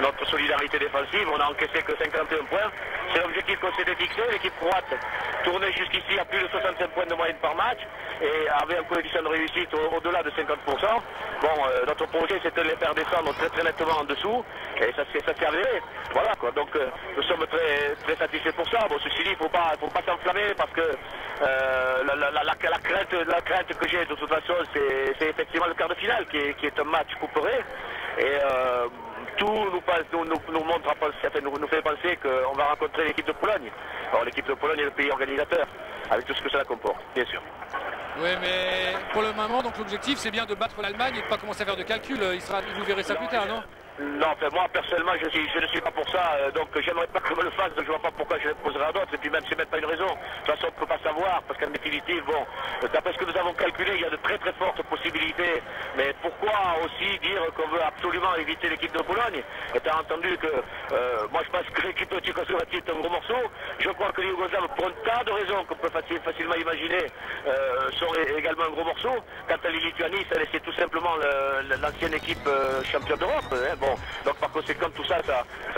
notre solidarité défensive. On a encaissé que 51 points. C'est l'objectif qu'on s'était fixé. L'équipe croate tournait jusqu'ici à plus de 65 points de moyenne par match et avait un coefficient de réussite au-delà de 50%. Bon, notre projet c'était de les faire descendre très nettement en dessous et ça s'est avéré. Voilà quoi, donc nous sommes très satisfaits pour ça. Bon, ceci dit, il faut pas s'enflammer parce que la crainte que j'ai de toute façon c'est effectivement le quart de finale qui est un match couperé et tout nous montre à penser, nous fait penser qu'on va rencontrer l'équipe de Pologne. Alors l'équipe de Pologne est le pays organisateur, avec tout ce que cela comporte, bien sûr. Oui, mais pour le moment, donc l'objectif c'est bien de battre l'Allemagne et de ne pas commencer à faire de calcul. Vous verrez ça plus tard, non? Non, enfin, moi personnellement je ne suis pas pour ça, donc j'aimerais pas que je me le fasse, donc je vois pas pourquoi je le poserai à d'autres, et puis même c'est même pas une raison. De toute façon on ne peut pas savoir, parce qu'en définitive, bon, d'après ce que nous avons calculé, il y a de très fortes possibilités, mais pourquoi aussi dire qu'on veut absolument éviter l'équipe de Pologne, étant entendu que moi je pense que l'équipe de Tchécoslovaquie est un gros morceau, je crois que les Yougoslaves, pour un tas de raisons qu'on peut facilement imaginer, sont également un gros morceau. Quant à la Lituanie, ça laissait tout simplement l'ancienne équipe championne d'Europe, hein, bon. Donc par conséquent tout ça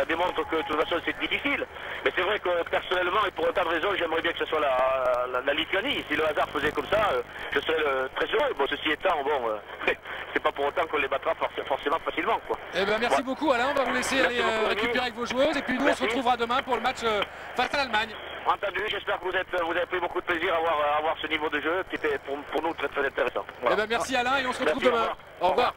démontre que de toute façon c'est difficile. Mais c'est vrai que personnellement et pour un tas de raisons j'aimerais bien que ce soit la Lituanie. Si le hasard faisait comme ça, je serais très heureux. Bon ceci étant, bon, c'est pas pour autant qu'on les battra forcément facilement quoi. Eh ben merci beaucoup Alain, on va vous laisser aller récupérer avec vos joueuses et puis nous on se retrouvera demain pour le match face à l'Allemagne. Entendu, j'espère que vous avez pris beaucoup de plaisir à voir ce niveau de jeu qui était pour nous très intéressant. Voilà. Eh ben merci Alain et on se retrouve demain. Au revoir.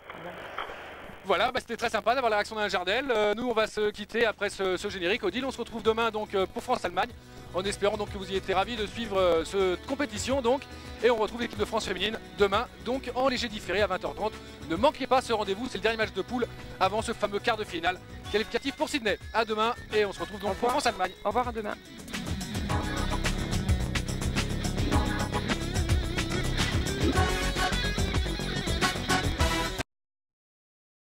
Voilà, bah c'était très sympa d'avoir la réaction d'Alain Jardel. Nous, on va se quitter après ce générique. Odile, on se retrouve demain donc pour France-Allemagne, en espérant donc que vous y étiez ravis de suivre cette compétition. Donc, et on retrouve l'équipe de France féminine demain, donc en léger différé à 20h30. Ne manquez pas ce rendez-vous, c'est le dernier match de poule avant ce fameux quart de finale qualificatif pour Sydney. À demain et on se retrouve donc pour France-Allemagne. Au revoir, à demain.